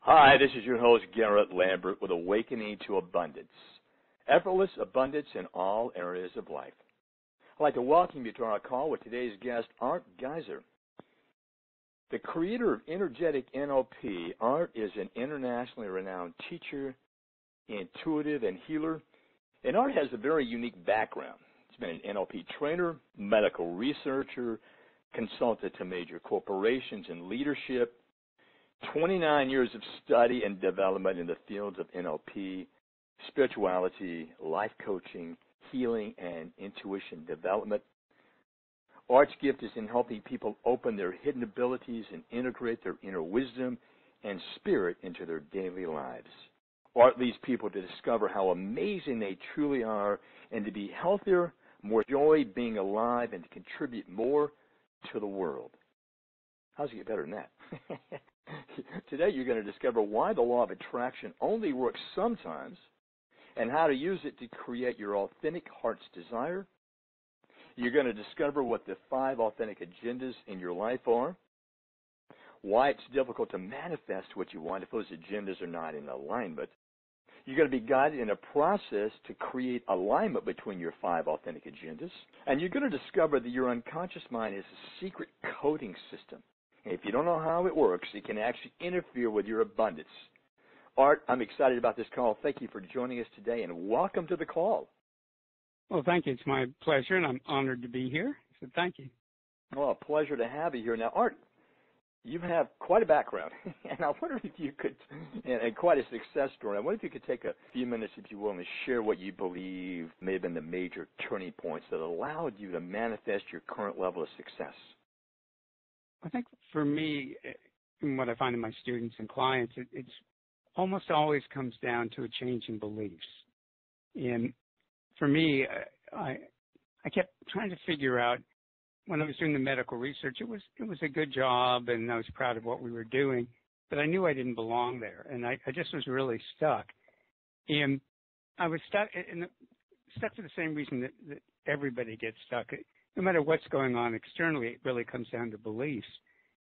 Hi, this is your host, Garrett Lambert, with Awakening to Abundance. Effortless abundance in all areas of life. I'd like to welcome you to our call with today's guest, Art Geyser. The creator of Energetic NLP, Art is an internationally renowned teacher, intuitive, and healer. And Art has a very unique background. He's been an NLP trainer, medical researcher, consultant to major corporations in leadership, 29 years of study and development in the fields of NLP, spirituality, life coaching, healing, and intuition development. Art's gift is in helping people open their hidden abilities and integrate their inner wisdom and spirit into their daily lives. Art leads people to discover how amazing they truly are and to be healthier, more joy being alive, and to contribute more to the world. How's it get better than that? Today you're going to discover why the law of attraction only works sometimes and how to use it to create your authentic heart's desire. You're going to discover what the 5 authentic agendas in your life are, why it's difficult to manifest what you want if those agendas are not in alignment. You're going to be guided in a process to create alignment between your 5 authentic agendas, and you're going to discover that your unconscious mind is a secret coding system. If you don't know how it works, it can actually interfere with your abundance. Art, I'm excited about this call. Thank you for joining us today, and welcome to the call. Well, thank you. It's my pleasure, and I'm honored to be here, so thank you. Well, a pleasure to have you here. Now, Art, you have quite a background, and I wonder if you could, and quite a success story. I wonder if you could take a few minutes, if you will, and share what you believe may have been the major turning points that allowed you to manifest your current level of success. I think for me, and what I find in my students and clients, it's almost always comes down to a change in beliefs. And for me, I kept trying to figure out, when I was doing the medical research, it was a good job, and I was proud of what we were doing, but I knew I didn't belong there, and I just was really stuck. And I was stuck for the same reason that everybody gets stuck. No matter what's going on externally, it really comes down to beliefs.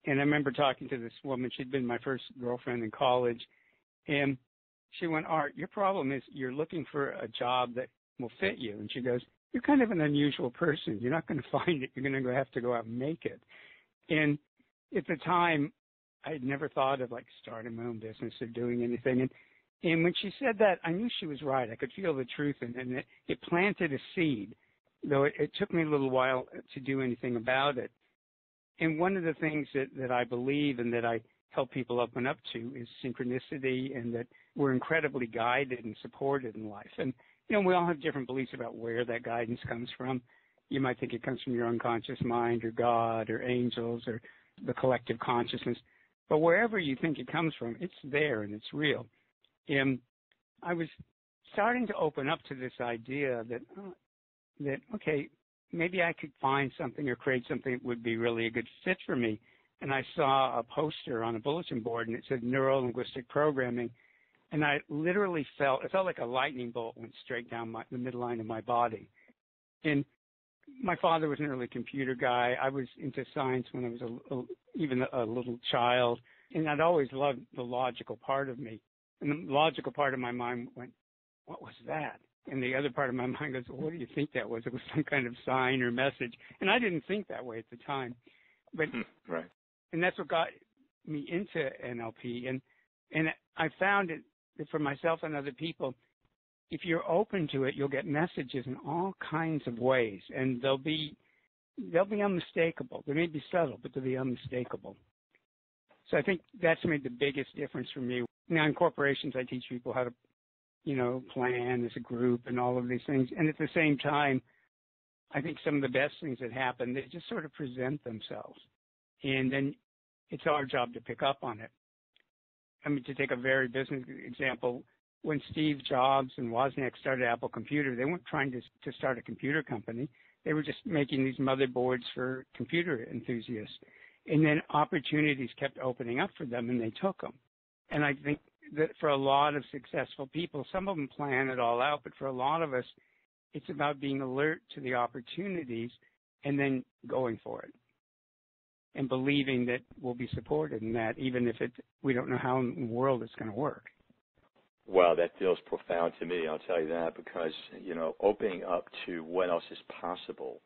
And I remember talking to this woman. She'd been my first girlfriend in college, and she went, "Art, your problem is you're looking for a job that will fit you." And she goes, "You're kind of an unusual person. You're not going to find it. You're going to have to go out and make it." And at the time, I had never thought of starting my own business or doing anything. And when she said that, I knew she was right. I could feel the truth, and it planted a seed, though it took me a little while to do anything about it. And one of the things that I believe and that I help people open up to is synchronicity, and that we're incredibly guided and supported in life. And, we all have different beliefs about where that guidance comes from. You might think it comes from your unconscious mind or God or angels or the collective consciousness. But wherever you think it comes from, it's there and it's real. And I was starting to open up to this idea that okay, maybe I could find something or create something that would be really a good fit for me. And I saw a poster on a bulletin board, and it said neuro-linguistic programming. And I literally it felt like a lightning bolt went straight down the midline of my body. And my father was an early computer guy. I was into science when I was even a little child. And I'd always loved the logical part of me. And the logical part of my mind went, "What was that?" And the other part of my mind goes, "What do you think that was?" It was some kind of sign or message. And I didn't think that way at the time. But right. And that's what got me into NLP. And I found it for myself and other people, if you're open to it, you'll get messages in all kinds of ways. And they'll be unmistakable. They may be subtle, but they'll be unmistakable. So I think that's made the biggest difference for me. Now in corporations, I teach people how to plan as a group and all of these things. And at the same time, I think some of the best things that happen, they just sort of present themselves. And then it's our job to pick up on it. I mean, to take a very business example, when Steve Jobs and Wozniak started Apple Computer, they weren't trying to start a computer company. They were just making these motherboards for computer enthusiasts. And then opportunities kept opening up for them, and they took them. And I think that for a lot of successful people, some of them plan it all out, but for a lot of us, it's about being alert to the opportunities and then going for it. and believing that we'll be supported in that, even if we don't know how in the world it's going to work. Wow, that feels profound to me, I'll tell you that, because, opening up to what else is possible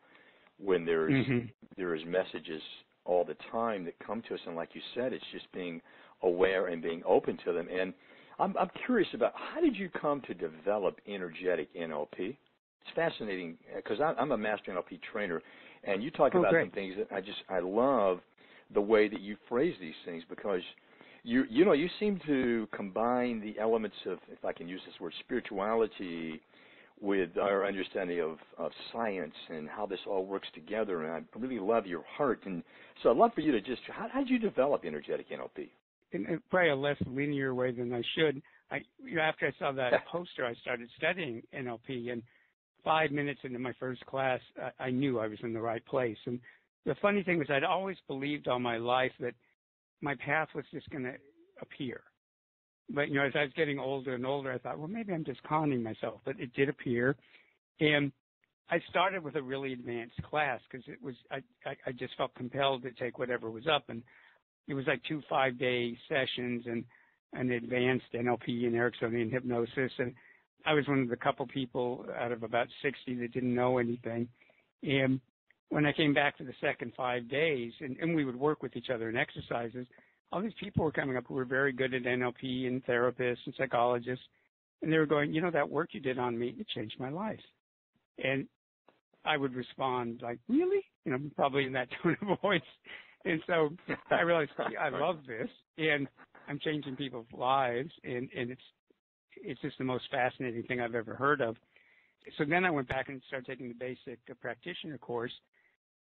when there's messages all the time that come to us, and like you said, it's just being aware and being open to them. And I'm curious about, how did you come to develop Energetic NLP? It's fascinating, because I'm a master NLP trainer, and you talk about some things that I love the way that you phrase these things, because you seem to combine the elements of, if I can use this word, spirituality with our understanding of science and how this all works together. And I really love your heart. And so I'd love for you to just, how did you develop Energetic NLP? In probably a less linear way than I should. After I saw that poster, I started studying NLP, and 5 minutes into my first class, I knew I was in the right place. And the funny thing was, I'd always believed all my life that my path was just going to appear. But, as I was getting older and older, I thought, well, maybe I'm just conning myself. But it did appear. And I started with a really advanced class because it was, I just felt compelled to take whatever was up. And it was like 2 5-day sessions and an advanced NLP and Ericksonian hypnosis. And I was one of the couple people out of about 60 that didn't know anything. And when I came back for the second 5 days, and we would work with each other in exercises, all these people were coming up who were very good at NLP and therapists and psychologists. And they were going, that work you did on me, it changed my life. And I would respond like, really? Probably in that tone of voice. And so I realized, I love this, and I'm changing people's lives, and it's just the most fascinating thing I've ever heard of. So then I went back and started taking the basic practitioner course,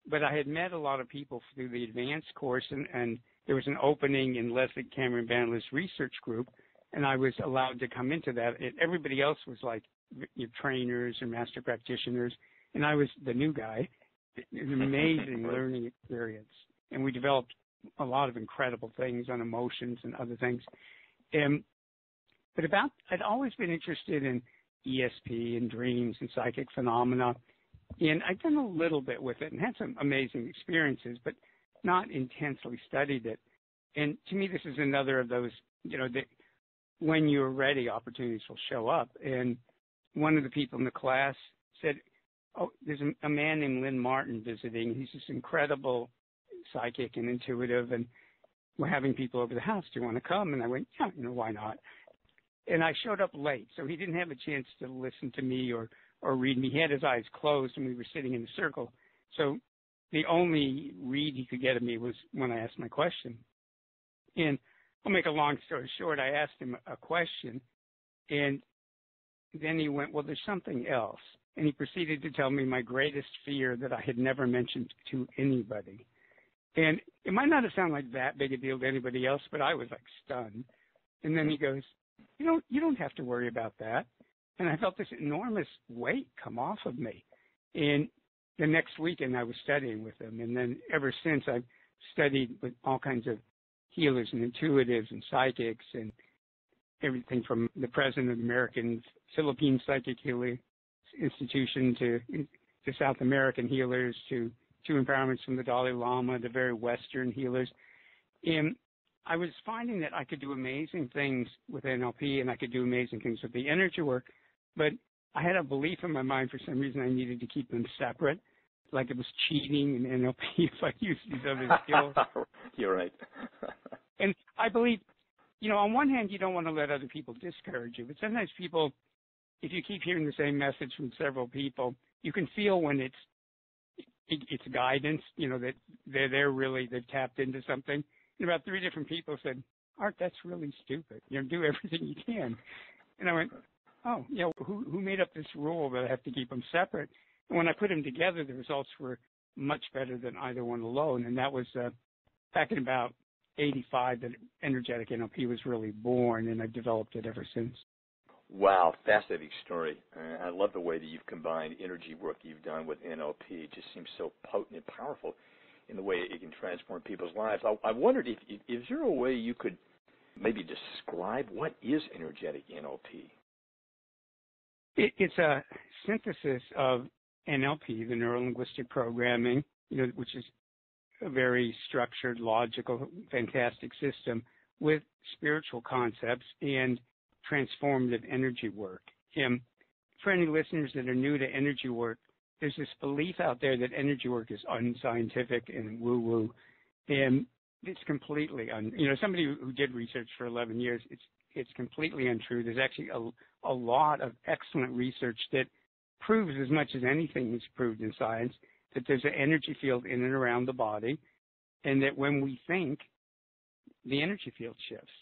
but I had met a lot of people through the advanced course, and there was an opening in Leslie Cameron Bandler's research group, and I was allowed to come into that. Everybody else was like trainers and master practitioners, and I was the new guy. It was an amazing learning experience. And we developed a lot of incredible things on emotions and other things. But I'd always been interested in ESP and dreams and psychic phenomena. And I'd done a little bit with it and had some amazing experiences, but not intensely studied it. And to me, this is another of those, that when you're ready, opportunities will show up. And one of the people in the class said, oh, there's a man named Lynn Martin visiting. He's this incredible psychic and intuitive, and we're having people over the house. Do you want to come? And I went, yeah, why not? And I showed up late, so he didn't have a chance to listen to me or read me. He had his eyes closed, and we were sitting in a circle. So the only read he could get of me was when I asked my question. And I'll make a long story short. I asked him a question, and then he went, well, there's something else. And he proceeded to tell me my greatest fear that I had never mentioned to anybody. And it might not have sounded like that big a deal to anybody else, but I was like stunned. And then he goes, you don't have to worry about that. And I felt this enormous weight come off of me. And the next weekend I was studying with him. And then ever since I've studied with all kinds of healers and intuitives and psychics and everything from the president of the American Philippine Psychic Healing Institution to South American healers to empowerments from the Dalai Lama, the very Western healers. And I was finding that I could do amazing things with NLP and I could do amazing things with the energy work, but I had a belief in my mind for some reason I needed to keep them separate, like it was cheating in NLP if I used these other skills. You're right. And I believe, on one hand, you don't want to let other people discourage you, but sometimes people, if you keep hearing the same message from several people, you can feel when it's guidance, that they've tapped into something. And about 3 different people said, Art, that's really stupid. Do everything you can. And I went, oh, who made up this rule that I have to keep them separate? And when I put them together, the results were much better than either one alone. And that was back in about 85 that Energetic NLP was really born, and I've developed it ever since. Wow, fascinating story. I love the way that you've combined energy work you've done with NLP. It just seems so potent and powerful in the way it can transform people's lives. I wondered is there a way you could maybe describe what is Energetic NLP? It's a synthesis of NLP, the neuro-linguistic programming, which is a very structured, logical, fantastic system with spiritual concepts and transformative energy work. And for any listeners that are new to energy work, there's this belief out there that energy work is unscientific and woo-woo, and it's completely somebody who did research for 11 years, it's completely untrue. There's actually a lot of excellent research that proves as much as anything is proved in science that there's an energy field in and around the body, and that when we think, the energy field shifts.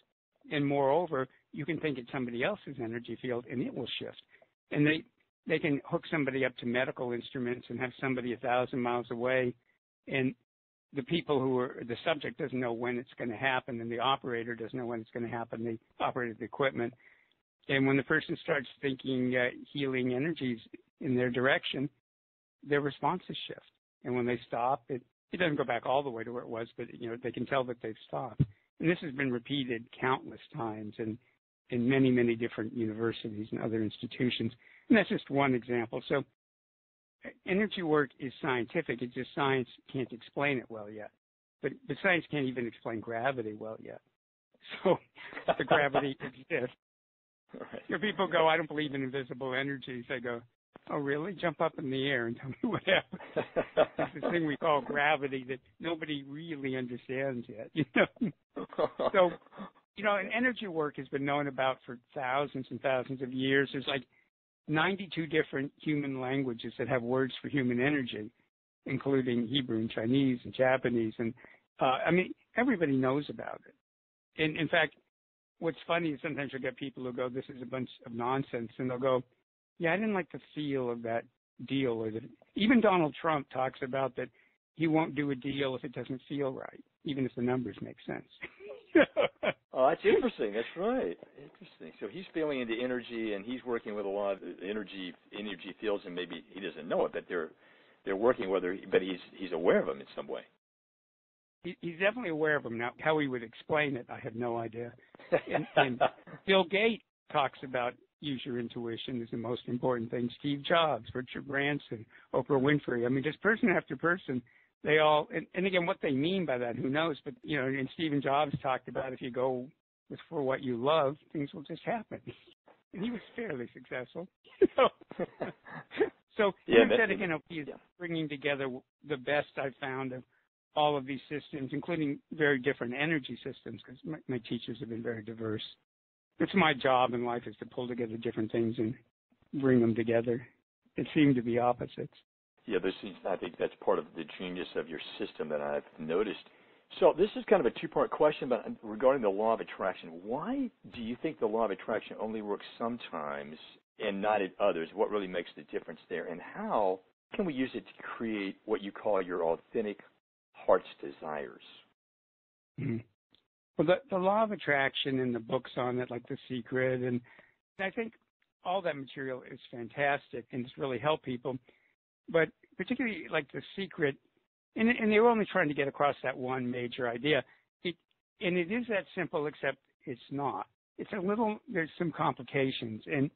And moreover, you can think it's somebody else's energy field and it will shift. And they can hook somebody up to medical instruments and have somebody 1,000 miles away, and the subject doesn't know when it's going to happen, and the operator doesn't know when it's going to happen, the operator of the equipment. And when the person starts thinking healing energies in their direction, their responses shift. And when they stop, it doesn't go back all the way to where it was, but they can tell that they've stopped. And this has been repeated countless times in many, many different universities and other institutions. And that's just one example. So energy work is scientific. It's just science can't explain it well yet. But science can't even explain gravity well yet. So the gravity exists. Right. People go, I don't believe in invisible energies. I go, oh, really? Jump up in the air and tell me what happens. It's this thing we call gravity that nobody really understands yet. So, and energy work has been known about for thousands and thousands of years. There's like 92 different human languages that have words for human energy, including Hebrew and Chinese and Japanese. And, everybody knows about it. And, in fact, what's funny is sometimes you'll get people who go, this is a bunch of nonsense, and they'll go, yeah, I didn't like the feel of that deal. Even Donald Trump talks about that he won't do a deal if it doesn't feel right, even if the numbers make sense. Oh, that's interesting. That's right. Interesting. So he's feeling into energy, and he's working with a lot of energy fields, and maybe he doesn't know it, but they're working but he's aware of them in some way. He's definitely aware of them. Now, how he would explain it, I have no idea. And Bill Gates talks about use your intuition is the most important thing. Steve Jobs, Richard Branson, Oprah Winfrey. Just person after person, they all, and again, what they mean by that, who knows? But, and Stephen Jobs talked about if you go for what you love, things will just happen. And he was fairly successful. So Energetic NLP is bringing together the best I've found of all of these systems, including very different energy systems, because my teachers have been very diverse. It's my job in life is to pull together different things and bring them together. It seemed to be opposites. Yeah, I think that's part of the genius of your system that I've noticed. So this is kind of a two-part question, but regarding the law of attraction. Why do you think the law of attraction only works sometimes and not at others? What really makes the difference there? And how can we use it to create what you call your authentic heart's desires? Mm-hmm. Well, the law of attraction and the books on it, like The Secret, and I think all that material is fantastic and it's really helped people. But particularly like The Secret, and they were only trying to get across that one major idea. And it is that simple, except it's not. There's some complications. And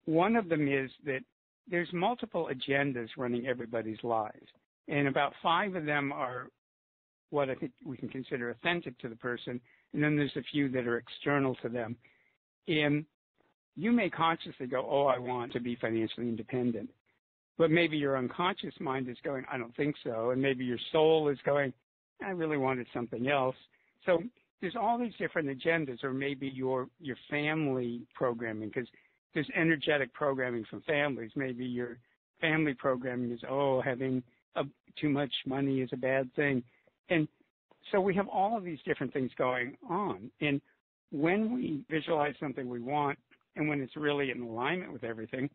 one of them is that there's multiple agendas running everybody's lives. And about 5 of them are what I think we can consider authentic to the person, and then there's a few that are external to them. And you may consciously go, oh, I want to be financially independent. But maybe your unconscious mind is going, I don't think so. And maybe your soul is going, I really wanted something else. So there's all these different agendas, or maybe your family programming, because there's energetic programming from families. Maybe your family programming is, having too much money is a bad thing. And so we have all of these different things going on. And when we visualize something we want, and when it's really in alignment with everything,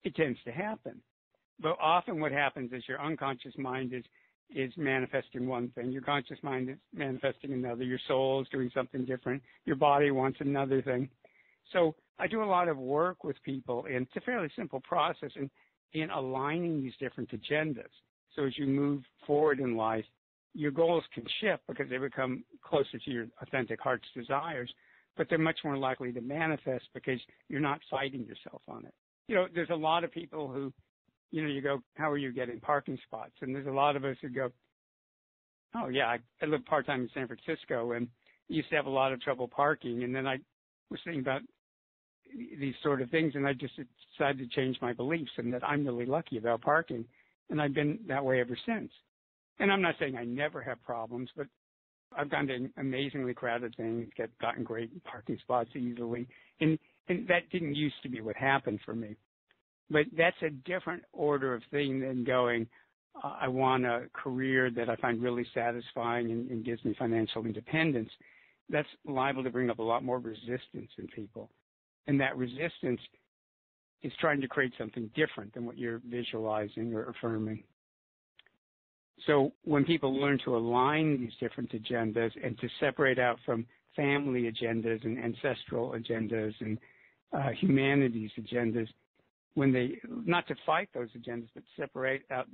it tends to happen. But often what happens is your unconscious mind is manifesting one thing. Your conscious mind is manifesting another. Your soul is doing something different. Your body wants another thing. So I do a lot of work with people, and it's a fairly simple process in aligning these different agendas. So as you move forward in life, your goals can shift because they become closer to your authentic heart's desires, but they're much more likely to manifest because you're not fighting yourself on it. There's a lot of people who, you go, how are you getting parking spots? And there's a lot of us who go, Oh, yeah, I lived part-time in San Francisco and used to have a lot of trouble parking. And then I was thinking about these sort of things, and I just decided to change my beliefs and that I'm really lucky about parking. And I've been that way ever since. And I'm not saying I never have problems, but I've gone to amazingly crowded things, gotten great parking spots easily. And that didn't used to be what happened for me. But that's a different order of thing than going, I want a career that I find really satisfying and gives me financial independence. That's liable to bring up a lot more resistance in people. And that resistance is trying to create something different than what you're visualizing or affirming. So when people learn to align these different agendas and to separate out from family agendas and ancestral agendas and humanities agendas, when they, not to fight those agendas, but separate out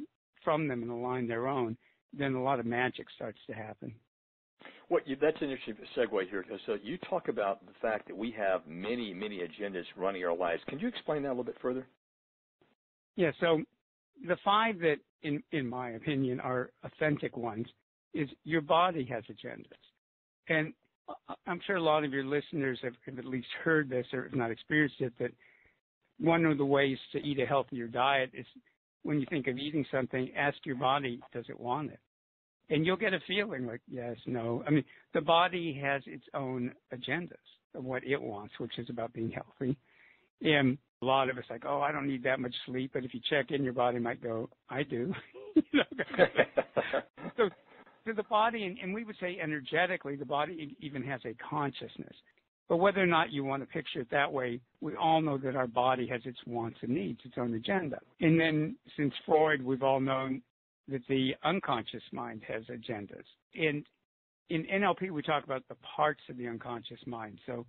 from them and align their own, then a lot of magic starts to happen. That's an interesting segue here. So you talk about the fact that we have many, many agendas running our lives. Can you explain that a little bit further? Yeah, so the 5 that, in my opinion, are authentic ones is your body has agendas. And I'm sure a lot of your listeners have at least heard this or have not experienced it, that one of the ways to eat a healthier diet is when you think of eating something, ask your body, does it want it? And you'll get a feeling like, yes, no. I mean, the body has its own agendas of what it wants, which is about being healthy. And a lot of us like, oh, I don't need that much sleep. But if you check in, your body might go, I do. So the body, and we would say energetically, the body even has a consciousness. But whether or not you want to picture it that way, we all know that our body has its wants and needs, its own agenda. And then since Freud, we've all known that the unconscious mind has agendas. And in NLP, we talk about the parts of the unconscious mind. So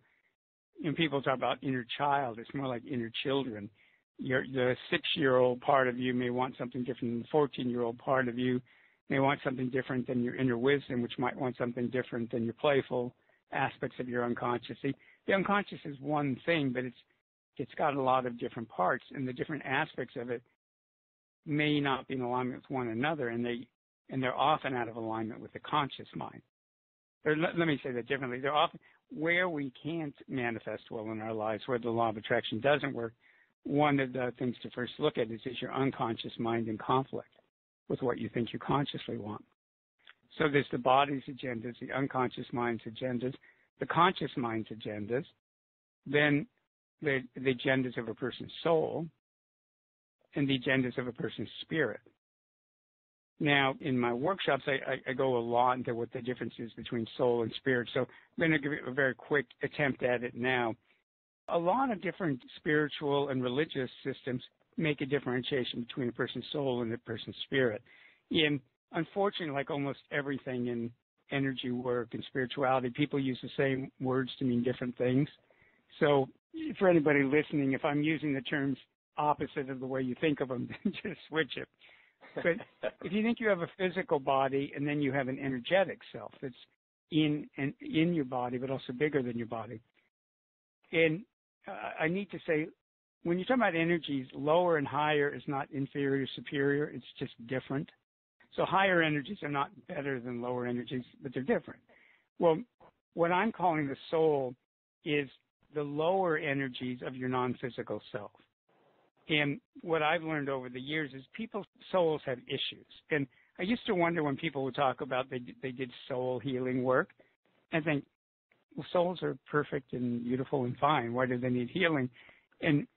when people talk about inner child, it's more like inner children. The 6-year-old part of you may want something different than the 14-year-old part of you, may want something different than your inner wisdom, which might want something different than your playful aspects of your unconscious. See, the unconscious is one thing, but it's got a lot of different parts, and the different aspects of it may not be in alignment with one another, and they're often out of alignment with the conscious mind. Or let me say that differently. They're often where we can't manifest well in our lives, where the law of attraction doesn't work. One of the things to first look at is your unconscious mind in conflict with what you think you consciously want. So there's the body's agendas, the unconscious mind's agendas, the conscious mind's agendas, then the agendas of a person's soul, and the agendas of a person's spirit. Now, in my workshops, I go a lot into what the difference is between soul and spirit. So I'm going to give you a very quick attempt at it now. A lot of different spiritual and religious systems make a differentiation between a person's soul and a person's spirit. And unfortunately, like almost everything in energy work and spirituality, people use the same words to mean different things. So for anybody listening, if I'm using the terms opposite of the way you think of them, then just switch it. But if you think you have a physical body and then you have an energetic self that's in your body, but also bigger than your body. And I need to say, when you talk about energies, lower and higher is not inferior, superior. It's just different. So higher energies are not better than lower energies, but they're different. Well, what I'm calling the soul is the lower energies of your non-physical self. And what I've learned over the years is people's souls have issues. And I used to wonder when people would talk about they did soul healing work, and think, well, souls are perfect and beautiful and fine. Why do they need healing? And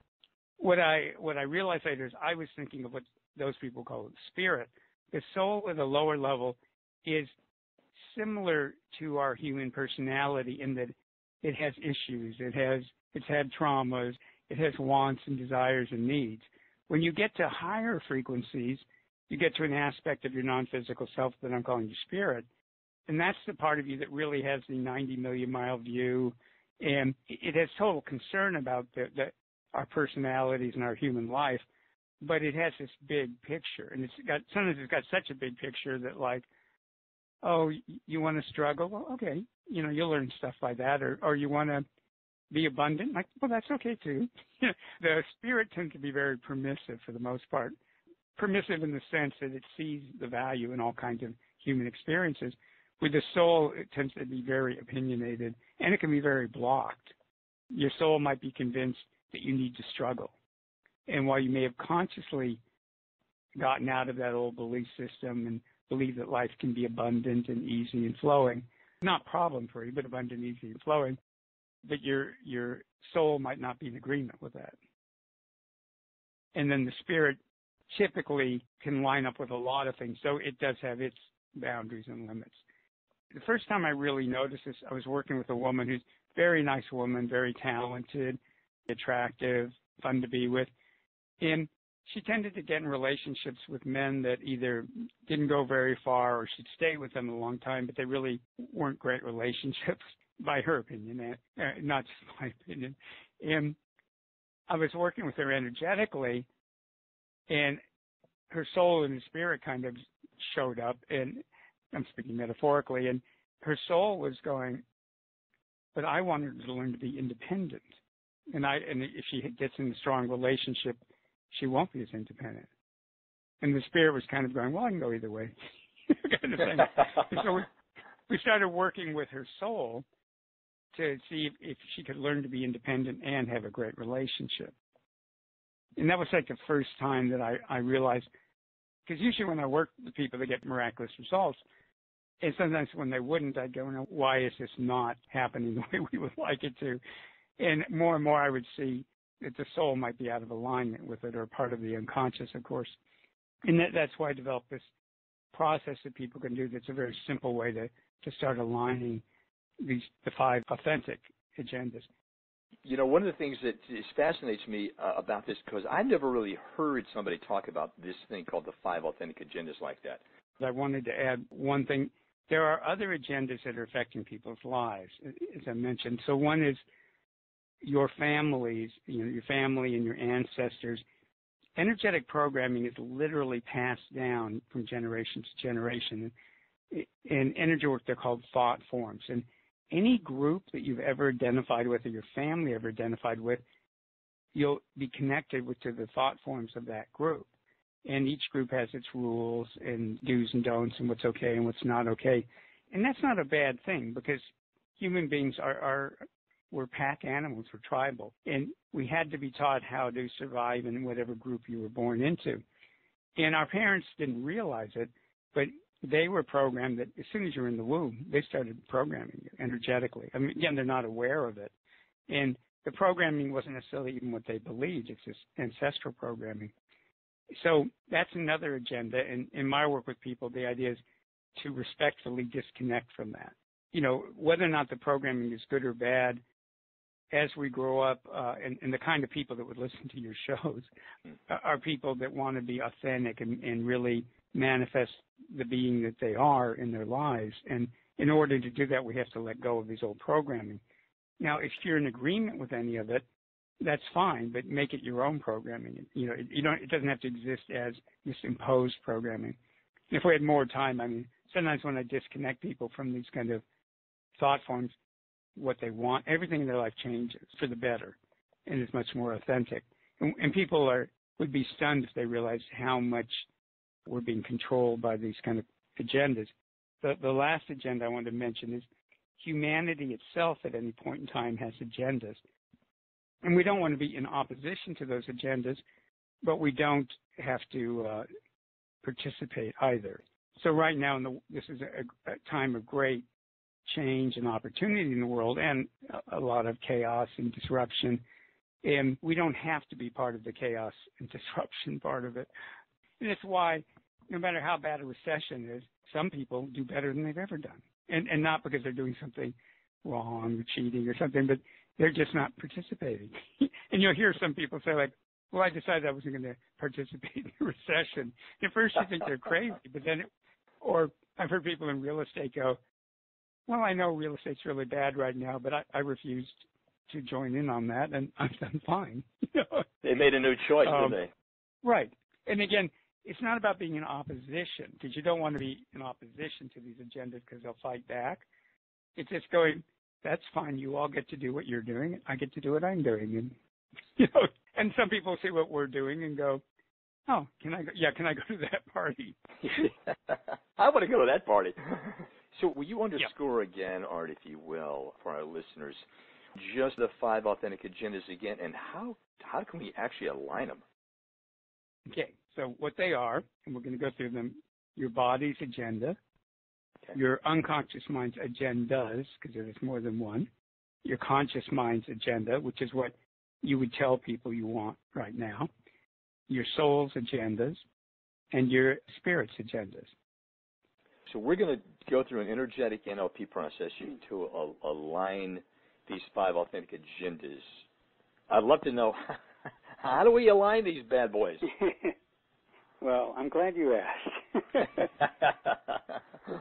what I realized later is I was thinking of what those people call spirit. The soul at a lower level is similar to our human personality in that it has issues, it's had traumas, it has wants and desires and needs. When you get to higher frequencies, you get to an aspect of your non-physical self that I'm calling your spirit, and that's the part of you that really has the 90 million mile view, and it has total concern about our personalities and our human life, but it has this big picture, and sometimes it's got such a big picture that like, oh, you want to struggle? Well, okay, you'll learn stuff by that, or you want to be abundant? Like, well, that's okay too. The spirit tends to be very permissive for the most part. Permissive in the sense that it sees the value in all kinds of human experiences. With the soul, it tends to be very opinionated, and it can be very blocked. Your soul might be convinced that you need to struggle. And while you may have consciously gotten out of that old belief system and believe that life can be abundant and easy and flowing, not problem-free, but abundant, easy, and flowing, but your soul might not be in agreement with that. And then the spirit typically can line up with a lot of things, so it does have its boundaries and limits. The first time I really noticed this, I was working with a woman who's a very nice woman, very talented, attractive, fun to be with. And she tended to get in relationships with men that either didn't go very far or she'd stay with them a long time, but they really weren't great relationships, by her opinion, not just my opinion. And I was working with her energetically, and her soul and her spirit kind of showed up, and I'm speaking metaphorically, and her soul was going, but I wanted her to learn to be independent. And if she gets in a strong relationship, she won't be as independent. And the spirit was kind of going, well, I can go either way. kind of thing. So we started working with her soul to see if she could learn to be independent and have a great relationship. And that was like the first time that I realized, because usually when I work with people, they get miraculous results. And sometimes when they wouldn't, I'd go, no, why is this not happening the way we would like it to? And more I would see that the soul might be out of alignment with it, or part of the unconscious, of course. And that's why I developed this process that people can do that's a very simple way to start aligning the 5 authentic agendas. You know, one of the things that fascinates me about this, because I've never really heard somebody talk about this thing called the 5 authentic agendas like that. I wanted to add one thing. There are other agendas that are affecting people's lives, as I mentioned. So one is your families, your family and your ancestors. Energetic programming is literally passed down from generation to generation. In energy work, they're called thought forms. And any group that you've ever identified with or your family ever identified with, you'll be connected to the thought forms of that group. And each group has its rules and do's and don'ts and what's okay and what's not okay. And that's not a bad thing, because human beings we're pack animals, we're tribal. And we had to be taught how to survive in whatever group you were born into. And our parents didn't realize it, but they were programmed that as soon as you're in the womb, they started programming you energetically. I mean, again, they're not aware of it. And the programming wasn't necessarily even what they believed. It's just ancestral programming. So that's another agenda. And in my work with people, the idea is to respectfully disconnect from that. Whether or not the programming is good or bad, as we grow up, and the kind of people that would listen to your shows are people that want to be authentic and really manifest the being that they are in their lives. And in order to do that, we have to let go of these old programming. Now, if you're in agreement with any of it, that's fine, but make it your own programming. It doesn't have to exist as this imposed programming. And if we had more time, sometimes when I disconnect people from these kind of thought forms, what they want, everything in their life changes for the better and is much more authentic. And people would be stunned if they realized how much we're being controlled by these kind of agendas. The last agenda I want to mention is humanity itself at any point in time has agendas. And we don't want to be in opposition to those agendas, but we don't have to participate either. So right now, this is a time of great change and opportunity in the world, and a lot of chaos and disruption. And we don't have to be part of the chaos and disruption part of it. And it's why, no matter how bad a recession is, some people do better than they've ever done. And not because they're doing something wrong or cheating or something, but they're just not participating. And you'll hear some people say, like, well, I decided I wasn't going to participate in the recession. At first you think they're crazy, but then, or I've heard people in real estate go, well, I know real estate's really bad right now, but I refused to join in on that, and I've done fine. They made a new choice, didn't they? Right. And again, it's not about being in opposition, because you don't want to be in opposition to these agendas because they'll fight back. It's just going, that's fine. You all get to do what you're doing. I get to do what I'm doing. And, and some people see what we're doing and go, oh, can I go? Yeah, can I go to that party? I want to go to that party. So will you underscore again, Art, if you will, for our listeners, just the 5 authentic agendas again, and how can we actually align them? Okay, so what they are, and we're going to go through them, your body's agenda, your unconscious mind's agendas, because there's more than one, your conscious mind's agenda, which is what you would tell people you want right now, your soul's agendas, and your spirit's agendas. So we're going to go through an energetic NLP process to align these 5 authentic agendas. I'd love to know, how do we align these bad boys? Well, I'm glad you asked.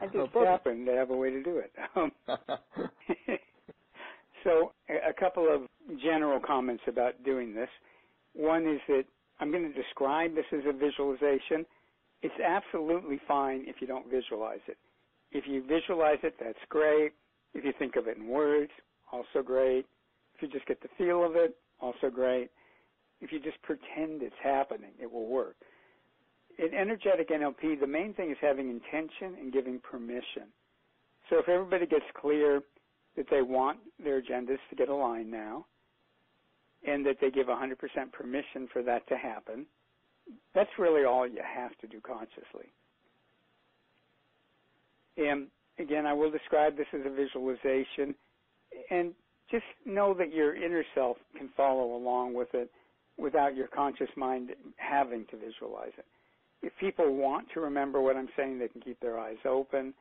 I just happen to have a way to do it. So a couple of general comments about doing this. One is that I'm going to describe this as a visualization. It's absolutely fine if you don't visualize it. If you visualize it, that's great. If you think of it in words, also great. If you just get the feel of it, also great. If you just pretend it's happening, it will work. In Energetic NLP, the main thing is having intention and giving permission. So if everybody gets clear that they want their agendas to get aligned now, and that they give 100% permission for that to happen, that's really all you have to do consciously. And again, I will describe this as a visualization, and just know that your inner self can follow along with it without your conscious mind having to visualize it. If people want to remember what I'm saying, they can keep their eyes open.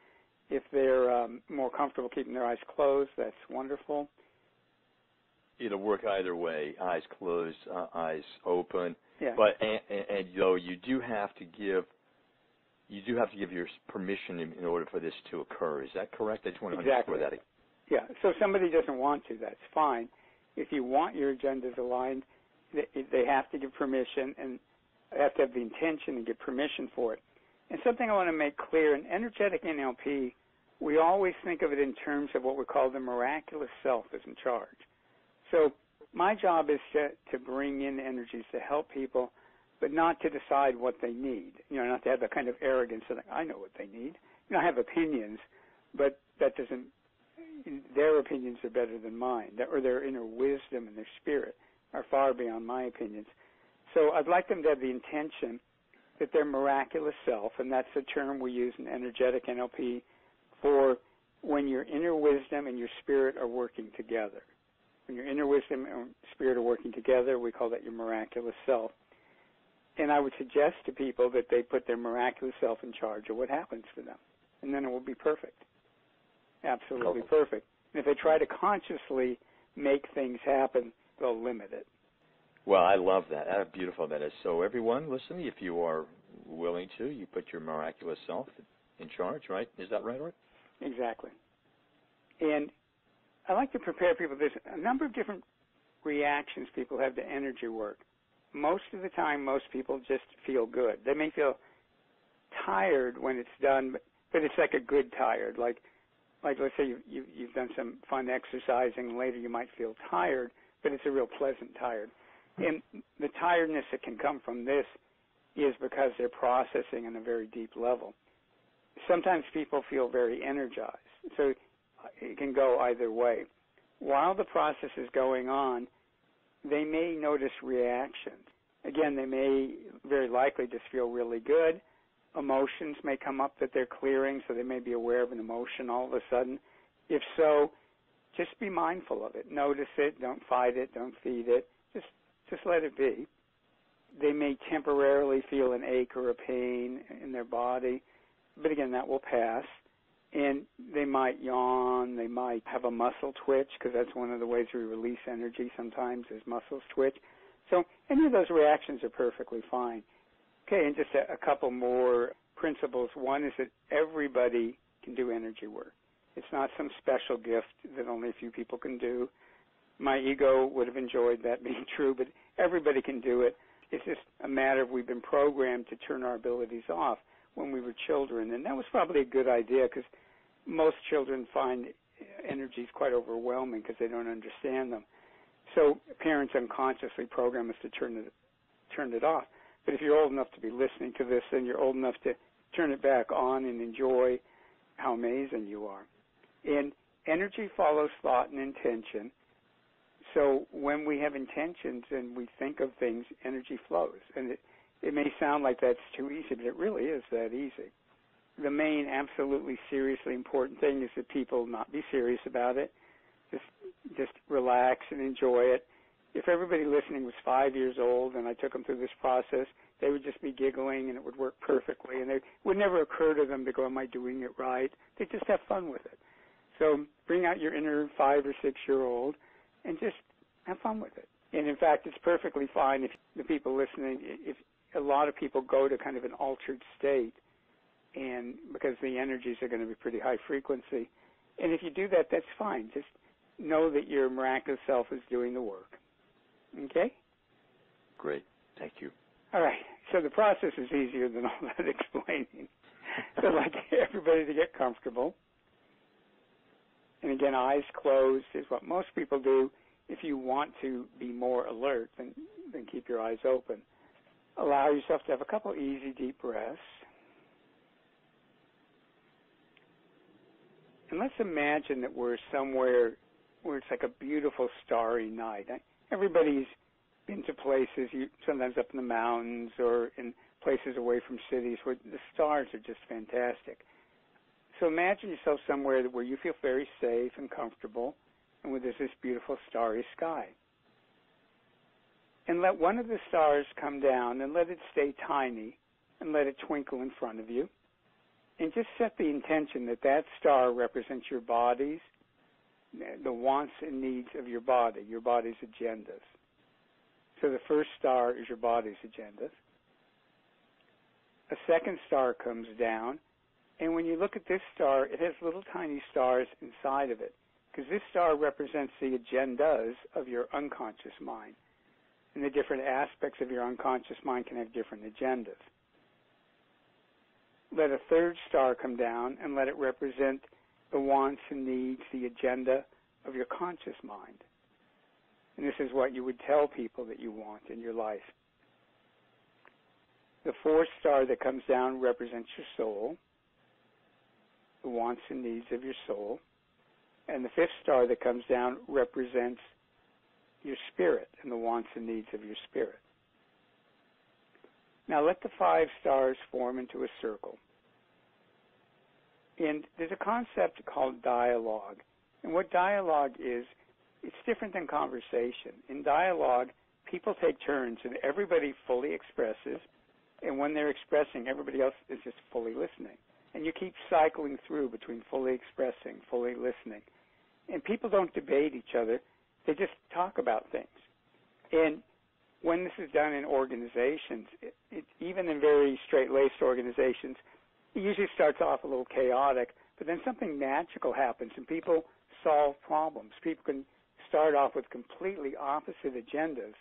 If they're more comfortable keeping their eyes closed, that's wonderful. It'll work either way, eyes closed, eyes open. Yeah. But and though you do have to give your permission in order for this to occur. Is that correct? I just want to underscore that. Yeah. So if somebody doesn't want to, that's fine. If you want your agendas aligned, they have to give permission, and have to have the intention and get permission for it. And something I want to make clear, in Energetic NLP, we always think of it in terms of what we call the miraculous self is in charge. So my job is to bring in energies to help people, but not to decide what they need. Not to have that kind of arrogance of, I know what they need. I have opinions, but that doesn't, their opinions are better than mine, or their inner wisdom and their spirit are far beyond my opinions. So I'd like them to have the intention that their miraculous self, and that's the term we use in Energetic NLP for when your inner wisdom and your spirit are working together. When your inner wisdom and spirit are working together, we call that your miraculous self. And I would suggest to people that they put their miraculous self in charge of what happens to them, and then it will be perfect, absolutely perfect. And if they try to consciously make things happen, they'll limit it. Well, I love that. How beautiful that is. So everyone listening, if you are willing to, you put your miraculous self in charge, right? Is that right, Art? Exactly. And I like to prepare people. There's a number of different reactions people have to energy work. Most of the time, most people just feel good. They may feel tired when it's done, but it's like a good tired. Like let's say you've done some fun exercising, and later you might feel tired, but it's a real pleasant tired. And the tiredness that can come from this is because they're processing on a very deep level. Sometimes people feel very energized, so it can go either way. While the process is going on, they may notice reactions. Again, they may very likely just feel really good. Emotions may come up that they're clearing, so they may be aware of an emotion all of a sudden. If so, just be mindful of it. Notice it. Don't fight it. Don't feed it. Just let it be. They may temporarily feel an ache or a pain in their body, but again, that will pass. And they might yawn. They might have a muscle twitch, because that's one of the ways we release energy sometimes is muscles twitch. So any of those reactions are perfectly fine. Okay, and just a couple more principles. One is that everybody can do energy work. It's not some special gift that only a few people can do. My ego would have enjoyed that being true, but everybody can do it. It's just a matter of we've been programmed to turn our abilities off when we were children, and that was probably a good idea, because most children find energies quite overwhelming because they don't understand them. So parents unconsciously program us to turn it off. But if you're old enough to be listening to this, then you're old enough to turn it back on and enjoy how amazing you are. And energy follows thought and intention. So when we have intentions and we think of things, energy flows. And it may sound like that's too easy, but it really is that easy. The main, absolutely seriously important thing is that people not be serious about it. Just relax and enjoy it. If everybody listening was 5 years old and I took them through this process, they would just be giggling and it would work perfectly. And it would never occur to them to go, am I doing it right? They just have fun with it. So bring out your inner 5 or 6 year old and just have fun with it. And in fact, it's perfectly fine if the people listening, if a lot of people go to kind of an altered state, and because the energies are going to be pretty high frequency. And if you do that, that's fine. Just know that your miraculous self is doing the work. Okay? Great. Thank you. All right. So the process is easier than all that explaining. So I'd like everybody to get comfortable. And again, eyes closed is what most people do. If you want to be more alert, then keep your eyes open. Allow yourself to have a couple easy, deep breaths. And let's imagine that we're somewhere where it's like a beautiful starry night. Everybody's been to places, sometimes up in the mountains or in places away from cities where the stars are just fantastic. So imagine yourself somewhere where you feel very safe and comfortable and where there's this beautiful starry sky. And let one of the stars come down and let it stay tiny and let it twinkle in front of you. And just set the intention that that star represents your bodies, the wants and needs of your body's agendas. So the first star is your body's agendas. A second star comes down, and when you look at this star, it has little tiny stars inside of it, because this star represents the agendas of your unconscious mind. And the different aspects of your unconscious mind can have different agendas. Let a third star come down and let it represent the wants and needs, the agenda of your conscious mind. And this is what you would tell people that you want in your life. The fourth star that comes down represents your soul, the wants and needs of your soul. And the fifth star that comes down represents your spirit and the wants and needs of your spirit. Now let the 5 stars form into a circle. And there's a concept called dialogue. And what dialogue is, it's different than conversation. In dialogue, people take turns and everybody fully expresses. And when they're expressing, everybody else is just fully listening. And you keep cycling through between fully expressing, fully listening. And people don't debate each other. They just talk about things. And when this is done in organizations, even in very straight-laced organizations, it usually starts off a little chaotic, but then something magical happens and people solve problems. People can start off with completely opposite agendas,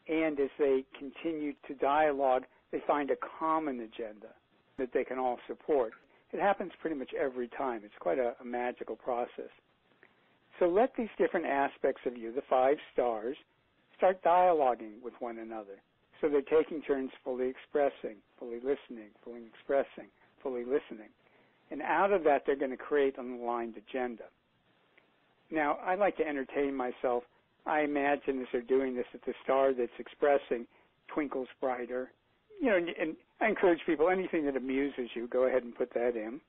and as they continue to dialogue, they find a common agenda that they can all support. It happens pretty much every time. It's quite a magical process. So let these different aspects of you, the 5 stars, start dialoguing with one another. So they're taking turns fully expressing, fully listening, fully expressing, fully listening. And out of that, they're going to create an aligned agenda. Now, I like to entertain myself. I imagine as they're doing this that the star that's expressing twinkles brighter. You know, and I encourage people, anything that amuses you, go ahead and put that in.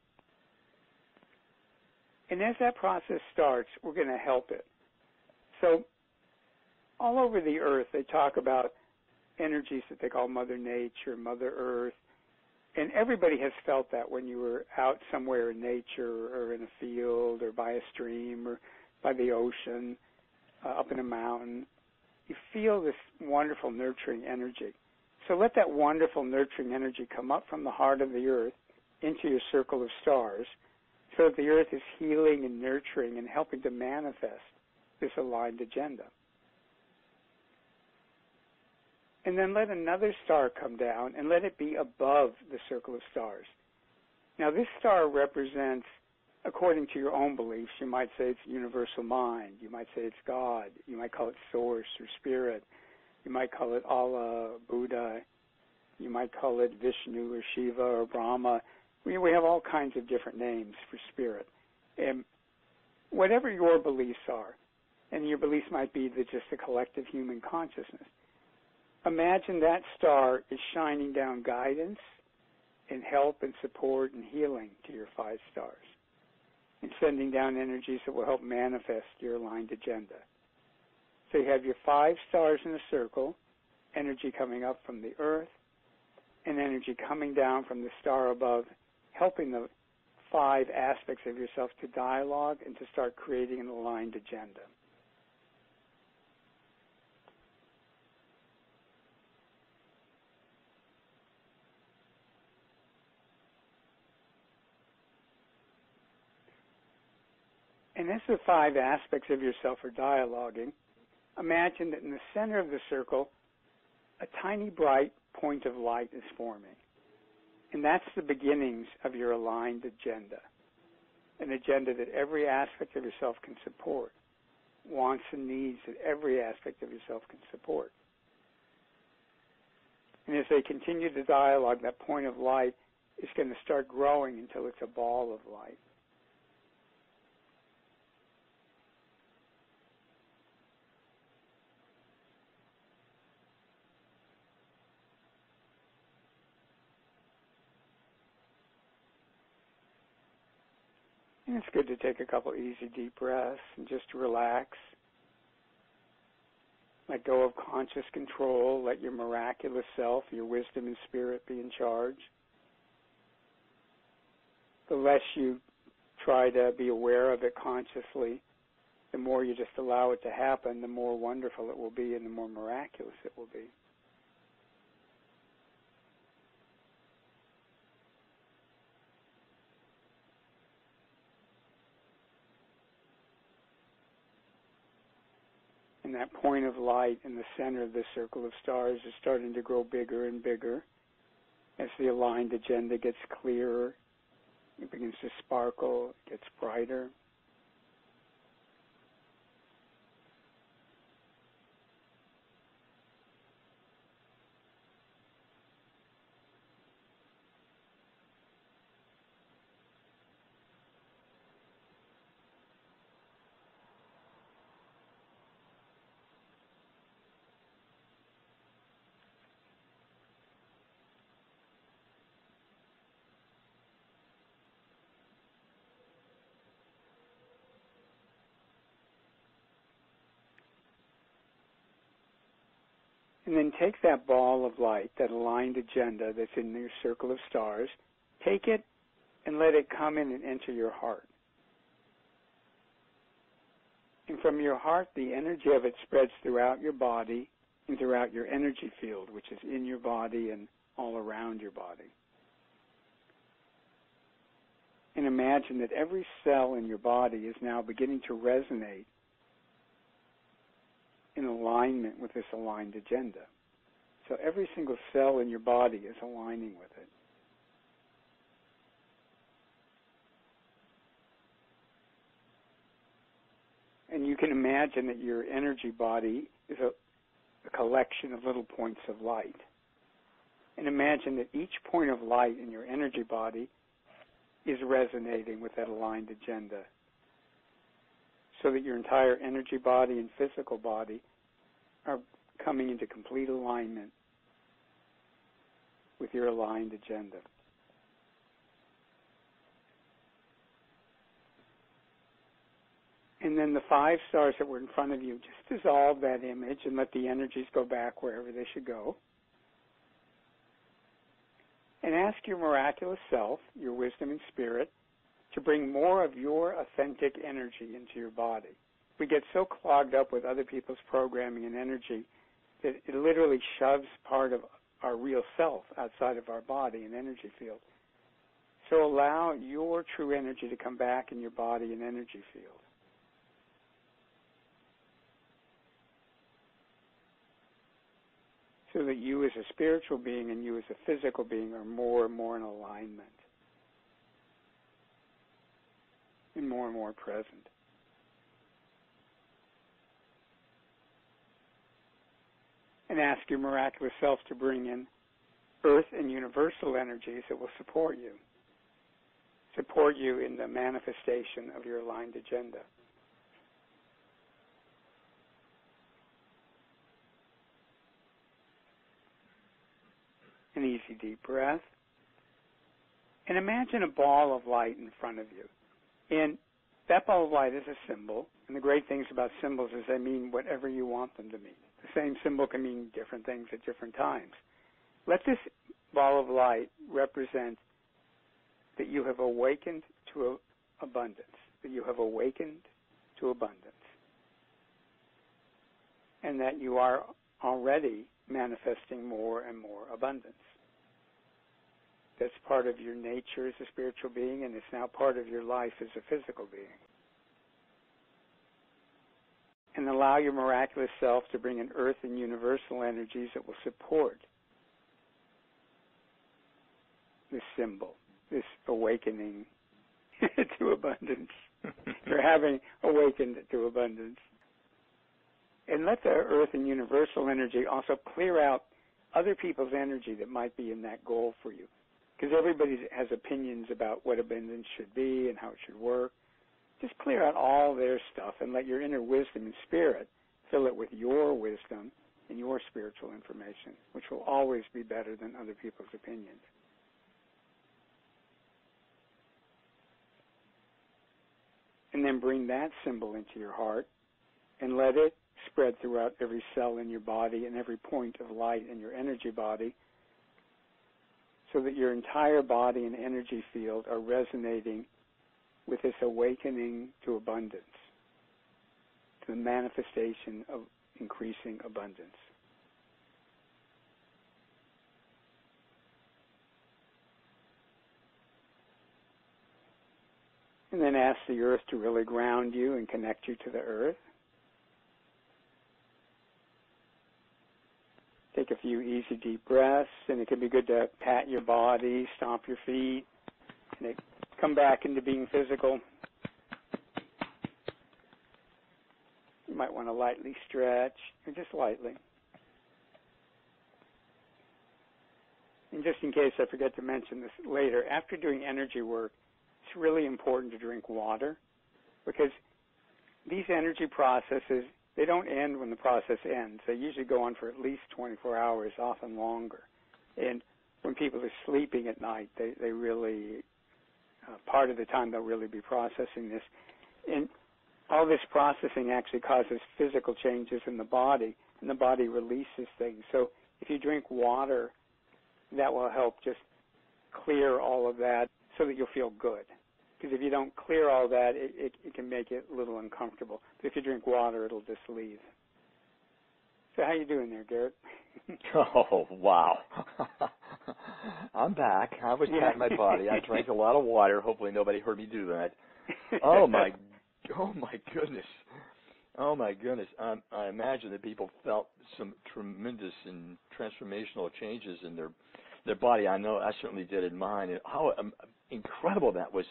And as that process starts, we're going to help it. So all over the earth, they talk about energies that they call Mother Nature, Mother Earth. And everybody has felt that when you were out somewhere in nature or in a field or by a stream or by the ocean, up in a mountain. You feel this wonderful nurturing energy. So let that wonderful nurturing energy come up from the heart of the earth into your circle of stars so that the earth is healing and nurturing and helping to manifest this aligned agenda. And then let another star come down and let it be above the circle of stars. Now this star represents, according to your own beliefs, you might say it's universal mind, you might say it's God, you might call it source or spirit, You might call it Allah, Buddha. You might call it Vishnu or Shiva or Brahma. We have all kinds of different names for spirit. And whatever your beliefs are, and your beliefs might be that just a collective human consciousness, imagine that star is shining down guidance and help and support and healing to your 5 stars and sending down energies that will help manifest your aligned agenda. So you have your 5 stars in a circle, energy coming up from the earth, and energy coming down from the star above, helping the 5 aspects of yourself to dialogue and to start creating an aligned agenda. And as the 5 aspects of yourself are dialoguing, imagine that in the center of the circle, a tiny bright point of light is forming. And that's the beginnings of your aligned agenda, an agenda that every aspect of yourself can support, wants and needs that every aspect of yourself can support. And as they continue the dialogue, that point of light is going to start growing until it's a ball of light. And it's good to take a couple easy deep breaths and just relax. Let go of conscious control. Let your miraculous self, your wisdom and spirit be in charge. The less you try to be aware of it consciously, the more you just allow it to happen, the more wonderful it will be and the more miraculous it will be. And that point of light in the center of the circle of stars is starting to grow bigger and bigger. As the aligned agenda gets clearer, it begins to sparkle, it gets brighter. And then take that ball of light, that aligned agenda that's in your circle of stars, take it and let it come in and enter your heart. And from your heart, the energy of it spreads throughout your body and throughout your energy field, which is in your body and all around your body. And imagine that every cell in your body is now beginning to resonate in alignment with this aligned agenda. So every single cell in your body is aligning with it. And you can imagine that your energy body is a collection of little points of light. And imagine that each point of light in your energy body is resonating with that aligned agenda, so that your entire energy body and physical body are coming into complete alignment with your aligned agenda. And then the 5 stars that were in front of you, just dissolve that image and let the energies go back wherever they should go. And ask your miraculous self, your wisdom and spirit, to bring more of your authentic energy into your body. We get so clogged up with other people's programming and energy that it literally shoves part of our real self outside of our body and energy field. So allow your true energy to come back in your body and energy field. So that you as a spiritual being and you as a physical being are more and more in alignment and more present. and ask your miraculous self to bring in earth and universal energies that will support you in the manifestation of your aligned agenda. An easy deep breath. And imagine a ball of light in front of you. And that ball of light is a symbol. And the great things about symbols is they mean whatever you want them to mean. The same symbol can mean different things at different times. Let this ball of light represent that you have awakened to abundance, that you have awakened to abundance, and that you are already manifesting more and more abundance. That's part of your nature as a spiritual being, and it's now part of your life as a physical being. And allow your miraculous self to bring in earth and universal energies that will support this symbol, this awakening to abundance. You're having awakened to abundance. And let the earth and universal energy also clear out other people's energy that might be in that goal for you. Because everybody has opinions about what abundance should be and how it should work. Just clear out all their stuff and let your inner wisdom and spirit fill it with your wisdom and your spiritual information, which will always be better than other people's opinions. And then bring that symbol into your heart and let it spread throughout every cell in your body and every point of light in your energy body, so that your entire body and energy field are resonating with this awakening to abundance, to the manifestation of increasing abundance. And then ask the earth to really ground you and connect you to the earth. Take a few easy deep breaths, and it can be good to pat your body, stomp your feet, and come back into being physical. You might want to lightly stretch, or just lightly. And just in case I forget to mention this later, after doing energy work, it's really important to drink water, because these energy processes, they don't end when the process ends. They usually go on for at least 24 hours, often longer. And when people are sleeping at night, they really, part of the time they'll really be processing this. And all this processing actually causes physical changes in the body, and the body releases things. So if you drink water, that will help just clear all of that so that you'll feel good. Because if you don't clear all that, it can make it a little uncomfortable. But if you drink water, it'll just leave. So how you doing there, Garrett? Oh, wow. I'm back. I was patting my body. I drank a lot of water. Hopefully nobody heard me do that. Oh my goodness. Oh, my goodness. I imagine that people felt some tremendous and transformational changes in their body. I know I certainly did in mine. And how incredible that was.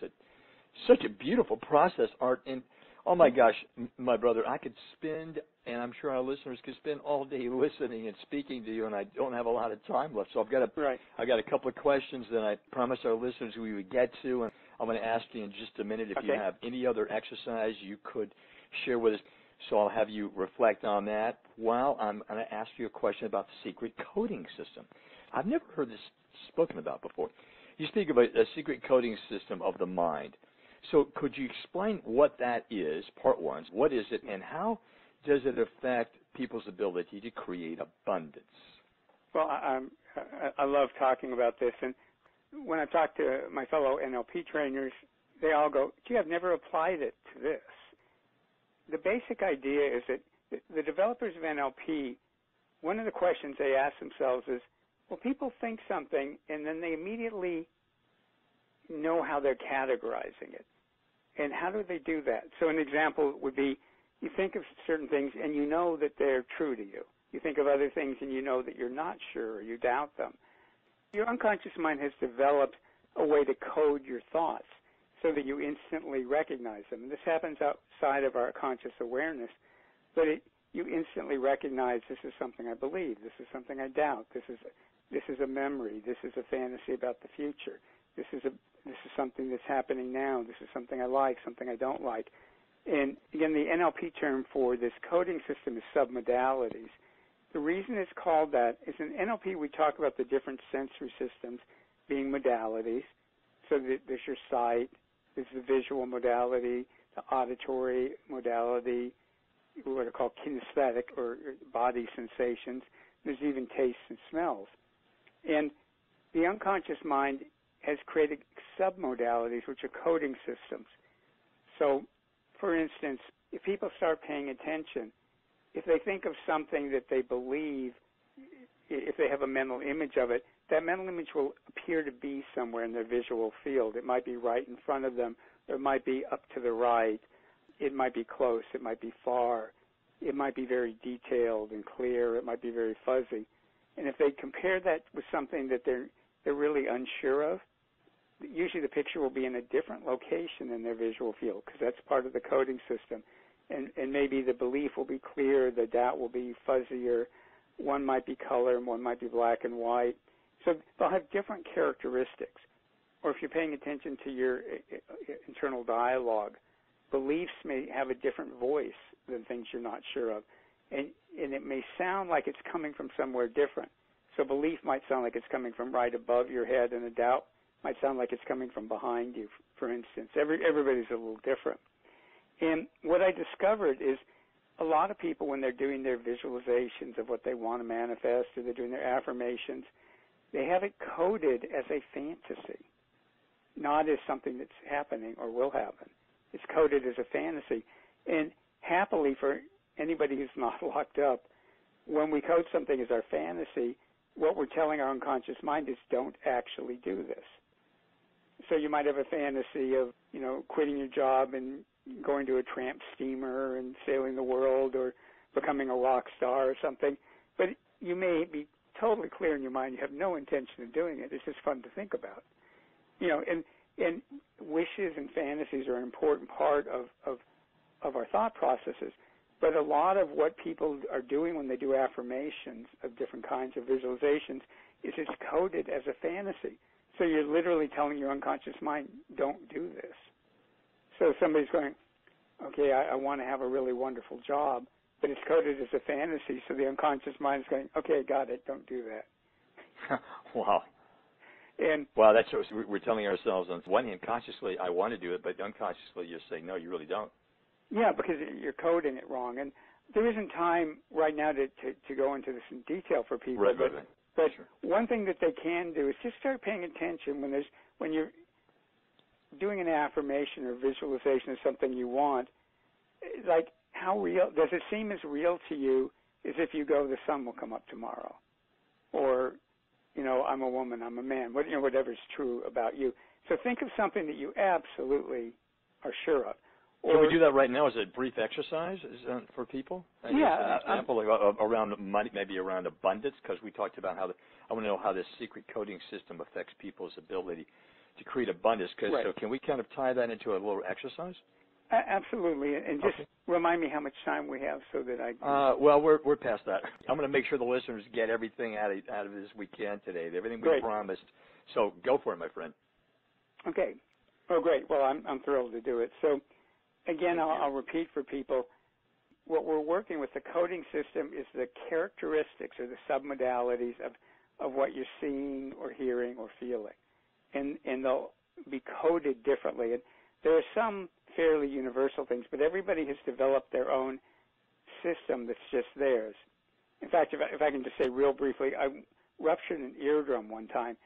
Such a beautiful process, Art. And, oh, my gosh, my brother, I could spend, and I'm sure our listeners could spend all day listening and speaking to you, and I don't have a lot of time left. So I've got a couple of questions that I promised our listeners we would get to, and I'm going to ask you in just a minute if you have any other exercise you could share with us. So I'll have you reflect on that while I'm going to ask you a question about the secret coding system. I've never heard this spoken about before. You speak about a secret coding system of the mind. So could you explain what that is, part one? What is it, and how does it affect people's ability to create abundance? Well, I love talking about this. And when I talk to my fellow NLP trainers, they all go, gee, I've never applied it to this. The basic idea is that the developers of NLP, one of the questions they ask themselves is, well, people think something, and then they immediately know how they're categorizing it. And how do they do that? So an example would be, you think of certain things and you know that they're true to you. You think of other things and you know that you're not sure or you doubt them. Your unconscious mind has developed a way to code your thoughts so that you instantly recognize them. And this happens outside of our conscious awareness, but you instantly recognize this is something I believe, this is something I doubt, this is a memory, this is a fantasy about the future, this is something that's happening now, this is something I like, something I don't like. And again, the NLP term for this coding system is submodalities. The reason it's called that is in NLP we talk about the different sensory systems being modalities. So there's your sight, there's the visual modality, the auditory modality, what are called kinesthetic or body sensations. There's even tastes and smells. And the unconscious mind has created submodalities, which are coding systems. So, for instance, if people start paying attention, if they think of something that they believe, if they have a mental image of it, that mental image will appear to be somewhere in their visual field. It might be right in front of them, or it might be up to the right. It might be close. It might be far. It might be very detailed and clear. It might be very fuzzy. And if they compare that with something that they're really unsure of, usually the picture will be in a different location in their visual field because that's part of the coding system. And maybe the belief will be clear, the doubt will be fuzzier. One might be color and one might be black and white. So they'll have different characteristics. Or if you're paying attention to your internal dialogue, beliefs may have a different voice than things you're not sure of. And it may sound like it's coming from somewhere different. So belief might sound like it's coming from right above your head, and a doubt might sound like it's coming from behind you, for instance. Everybody's a little different. And what I discovered is a lot of people, when they're doing their visualizations of what they want to manifest or they're doing their affirmations, they have it coded as a fantasy, not as something that's happening or will happen. It's coded as a fantasy. And happily for anybody who's not locked up, when we code something as our fantasy, what we're telling our unconscious mind is don't actually do this. So you might have a fantasy of, quitting your job and going to a tramp steamer and sailing the world or becoming a rock star or something. But you may be totally clear in your mind you have no intention of doing it. It's just fun to think about. And wishes and fantasies are an important part of our thought processes. But a lot of what people are doing when they do affirmations of different kinds of visualizations is it's coded as a fantasy. So you're literally telling your unconscious mind, don't do this. So somebody's going, okay, I want to have a really wonderful job, but it's coded as a fantasy, so the unconscious mind is going, okay, got it, don't do that. Wow. And wow, that's what we're telling ourselves on one hand, consciously, I want to do it, but unconsciously you're saying, no, you really don't. Yeah, because you're coding it wrong. And there isn't time right now to go into this in detail for people. Right. But sure. One thing that they can do is just start paying attention when you're doing an affirmation or visualization of something you want. Like, how real does it seem as real to you as if you go, the sun will come up tomorrow, or I'm a woman, I'm a man, whatever's true about you. So think of something that you absolutely are sure of. Can we do that right now as a brief exercise for people? Yeah. An example around money, maybe around abundance, because we talked about I want to know how this secret coding system affects people's ability to create abundance. Right. So can we kind of tie that into a little exercise? Absolutely. And just remind me how much time we have so that I can... Well, we're past that. I'm going to make sure the listeners get everything out of this we can today, everything we promised. So go for it, my friend. Okay. Oh, great. Well, I'm thrilled to do it. So, again, I'll repeat for people, what we're working with, the coding system is the characteristics or the submodalities of what you're seeing or hearing or feeling. And they'll be coded differently. And there are some fairly universal things, but everybody has developed their own system that's just theirs. In fact, if I can just say real briefly, I ruptured an eardrum one time,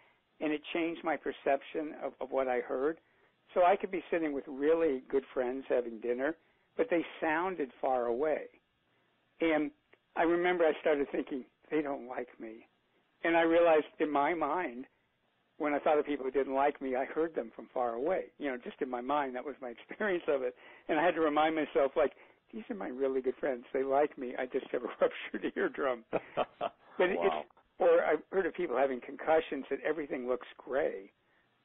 and it changed my perception of what I heard. So I could be sitting with really good friends having dinner, but they sounded far away. And I remember I started thinking, they don't like me. And I realized in my mind, when I thought of people who didn't like me, I heard them from far away. Just in my mind, that was my experience of it. And I had to remind myself, these are my really good friends. They like me. I just have a ruptured eardrum. But wow. Or I've heard of people having concussions that everything looks gray.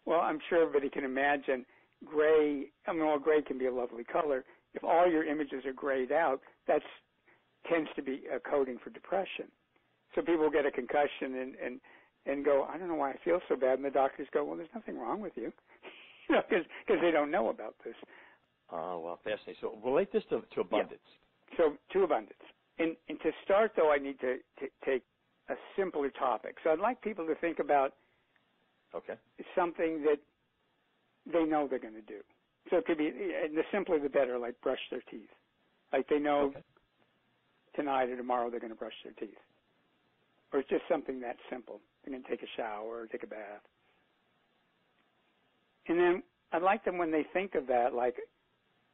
Well, I'm sure everybody can imagine gray. Gray can be a lovely color. If all your images are grayed out, that's tends to be a coding for depression. So people get a concussion and go, I don't know why I feel so bad. And the doctors go, well, there's nothing wrong with you, because they don't know about this. Oh, well, fascinating. So relate this to abundance. Yeah. So to abundance. And to start, though, I need to take a simpler topic. So I'd like people to think about something that they know they're going to do. So it could be, and the simpler the better, like brush their teeth. Like they know tonight or tomorrow they're going to brush their teeth. Or it's just something that simple. They're going to take a shower or take a bath. And then I'd like them, when they think of that, like,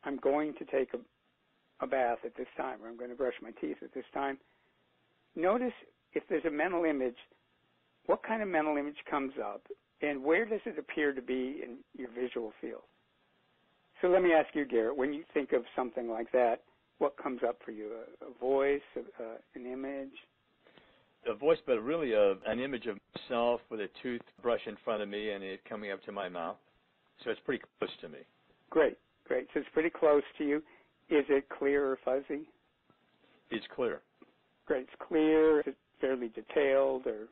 I'm going to take a bath at this time, or I'm going to brush my teeth at this time, notice if there's a mental image, what kind of mental image comes up, and where does it appear to be in your visual field? So let me ask you, Garrett, when you think of something like that, what comes up for you? A voice, an image? A voice, but really an image of myself with a toothbrush in front of me and it coming up to my mouth. So it's pretty close to me. Great. So it's pretty close to you. Is it clear or fuzzy? It's clear. Great. It's clear. Is it fairly detailed? Or?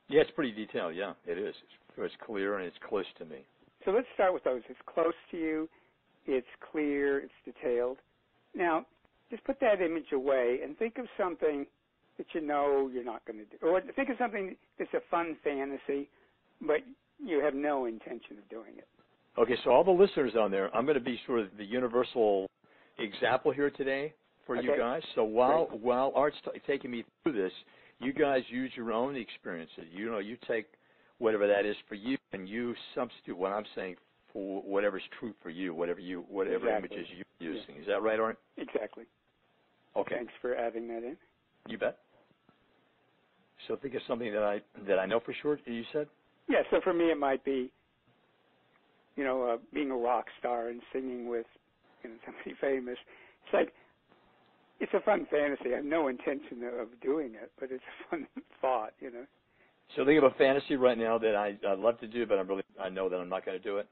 Yeah, it's pretty detailed. Yeah, it is. It's clear and it's close to me. So let's start with those. It's close to you. It's clear. It's detailed. Now, just put that image away and think of something that you know you're not going to do. Or think of something that's a fun fantasy, but you have no intention of doing it. Okay, so all the listeners on there, I'm going to be sort of the universal example here today for you guys. So while Art's taking me through this, you guys use your own experiences. You know, you take whatever that is for you, and you substitute what I'm saying for whatever's true for you, whatever images you're using. Yeah. Is that right, Art? Exactly. Okay. Thanks for adding that in. You bet. So think of something that I know for sure. You said. Yeah. So for me, it might be, being a rock star and singing with, somebody famous. It's like, it's a fun fantasy. I have no intention of doing it, but it's a fun thought, So think of a fantasy right now that I'd love to do, but I know that I'm not going to do it.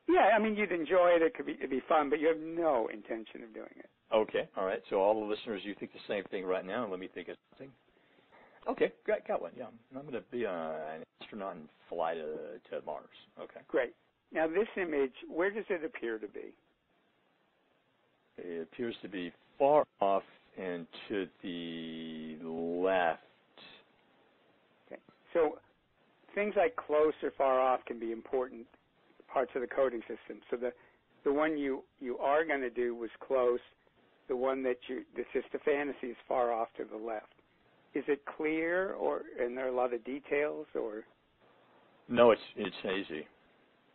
Yeah, I mean, you'd enjoy it. It'd be fun, but you have no intention of doing it. Okay, all right. So all the listeners, you think the same thing right now, and let me think of something. Okay, got one. Yeah, I'm going to be an astronaut and fly to Mars. Okay. Great. Now, this image, where does it appear to be? It appears to be far off and to the left. Okay. So things like close or far off can be important parts of the coding system. So the one you are going to do was close. The one that's just a fantasy is far off to the left. Is it clear, and there are a lot of details, or? No, it's hazy.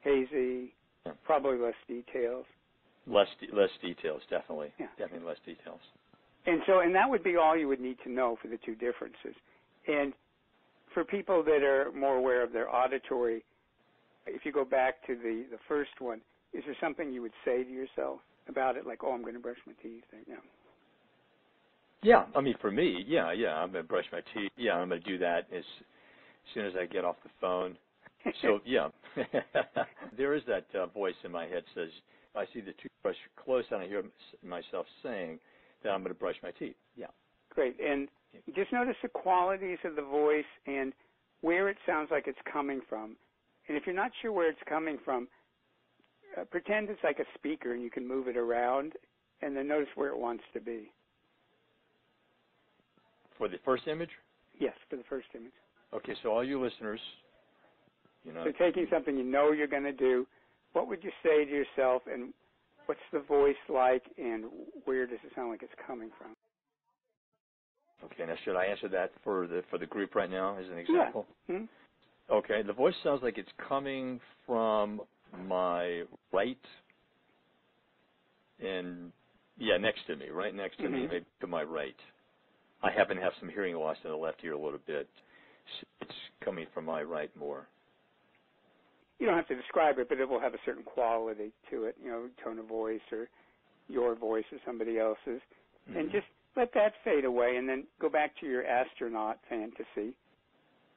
Hazy, yeah. Probably less details. Less details, definitely. Yeah. Definitely less details. And that would be all you would need to know for the two differences. And for people that are more aware of their auditory, if you go back to the first one, is there something you would say to yourself about it, like, oh, I'm going to brush my teeth? Yeah, I mean, for me, yeah, I'm going to brush my teeth. Yeah, I'm going to do that as soon as I get off the phone. So, yeah, there is that voice in my head says, I see the toothbrush close and I hear myself saying that I'm going to brush my teeth. Yeah. Great. And just notice the qualities of the voice and where it sounds like it's coming from. And if you're not sure where it's coming from, pretend it's like a speaker and you can move it around, and then notice where it wants to be. For the first image? Yes, for the first image. Okay, so all you listeners, So taking something you know you're going to do, what would you say to yourself, and what's the voice like, and where does it sound like it's coming from? Okay, now should I answer that for the group right now as an example? Yeah. Mm-hmm. Okay, the voice sounds like it's coming from my right and, next to me, right next to me, maybe to my right. I happen to have some hearing loss in the left ear a little bit. So it's coming from my right more. You don't have to describe it, but it will have a certain quality to it, tone of voice or your voice or somebody else's. Mm-hmm. And just let that fade away and then go back to your astronaut fantasy.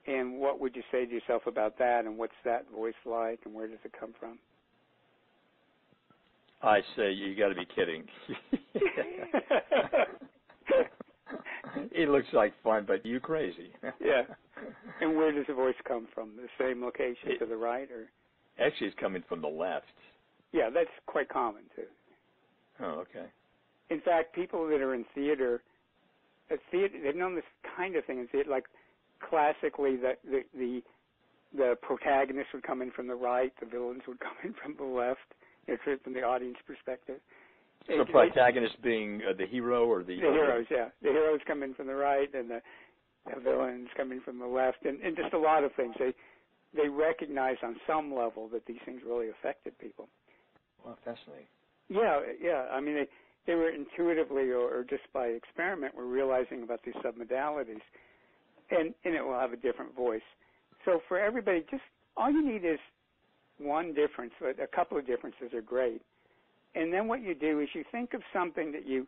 And what would you say to yourself about that, and what's that voice like, and where does it come from? I say, you got to be kidding. It looks like fun, but you crazy. Yeah. And where does the voice come from? The same location to the right, or? Actually, it's coming from the left. Yeah, that's quite common too. Oh, okay. In fact, people that are in theater, they've known this kind of thing in theater. Like classically, the protagonist would come in from the right, the villains would come in from the left, from the audience perspective. The protagonist being the hero or the heroes, yeah. The heroes come in from the right, and the villains come in from the left, and just a lot of things. They recognize on some level that these things really affected people. Wow, fascinating. Yeah. I mean, they were intuitively or just by experiment were realizing about these submodalities, and it will have a different voice. So for everybody, just all you need is one difference. A couple of differences are great. And then what you do is you think of something that you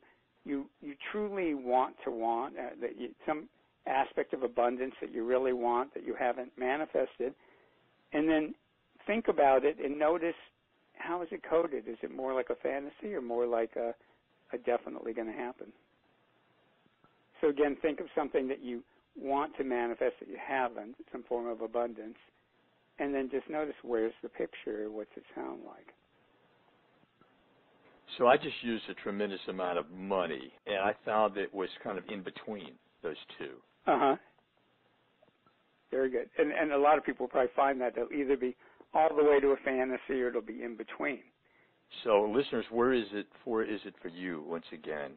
truly want, some aspect of abundance that you really want that you haven't manifested, and then think about it and notice, how is it coded? Is it more like a fantasy or more like a definitely going to happen? So again, think of something that you want to manifest that you haven't, some form of abundance, and then just notice, where's the picture? What's it sound like? So I just used a tremendous amount of money, and I found it was kind of in between those two. Uh-huh. Very good. And a lot of people probably find that they'll either be all the way to a fantasy or it'll be in between. So listeners, where is it for you once again?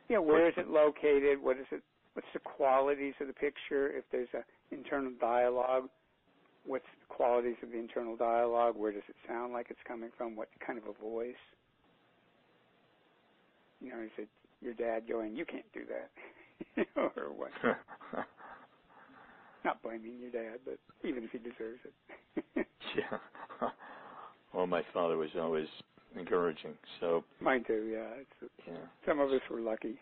Yeah, where is it located? What's the qualities of the picture? If there's an internal dialogue, what's the qualities of the internal dialogue? Where does it sound like it's coming from? What kind of a voice? You know, is it your dad going, you can't do that? Or what? Not blaming your dad, but even if he deserves it. Yeah. Well, my father was always encouraging, so. Mine too, yeah. Some of us were lucky.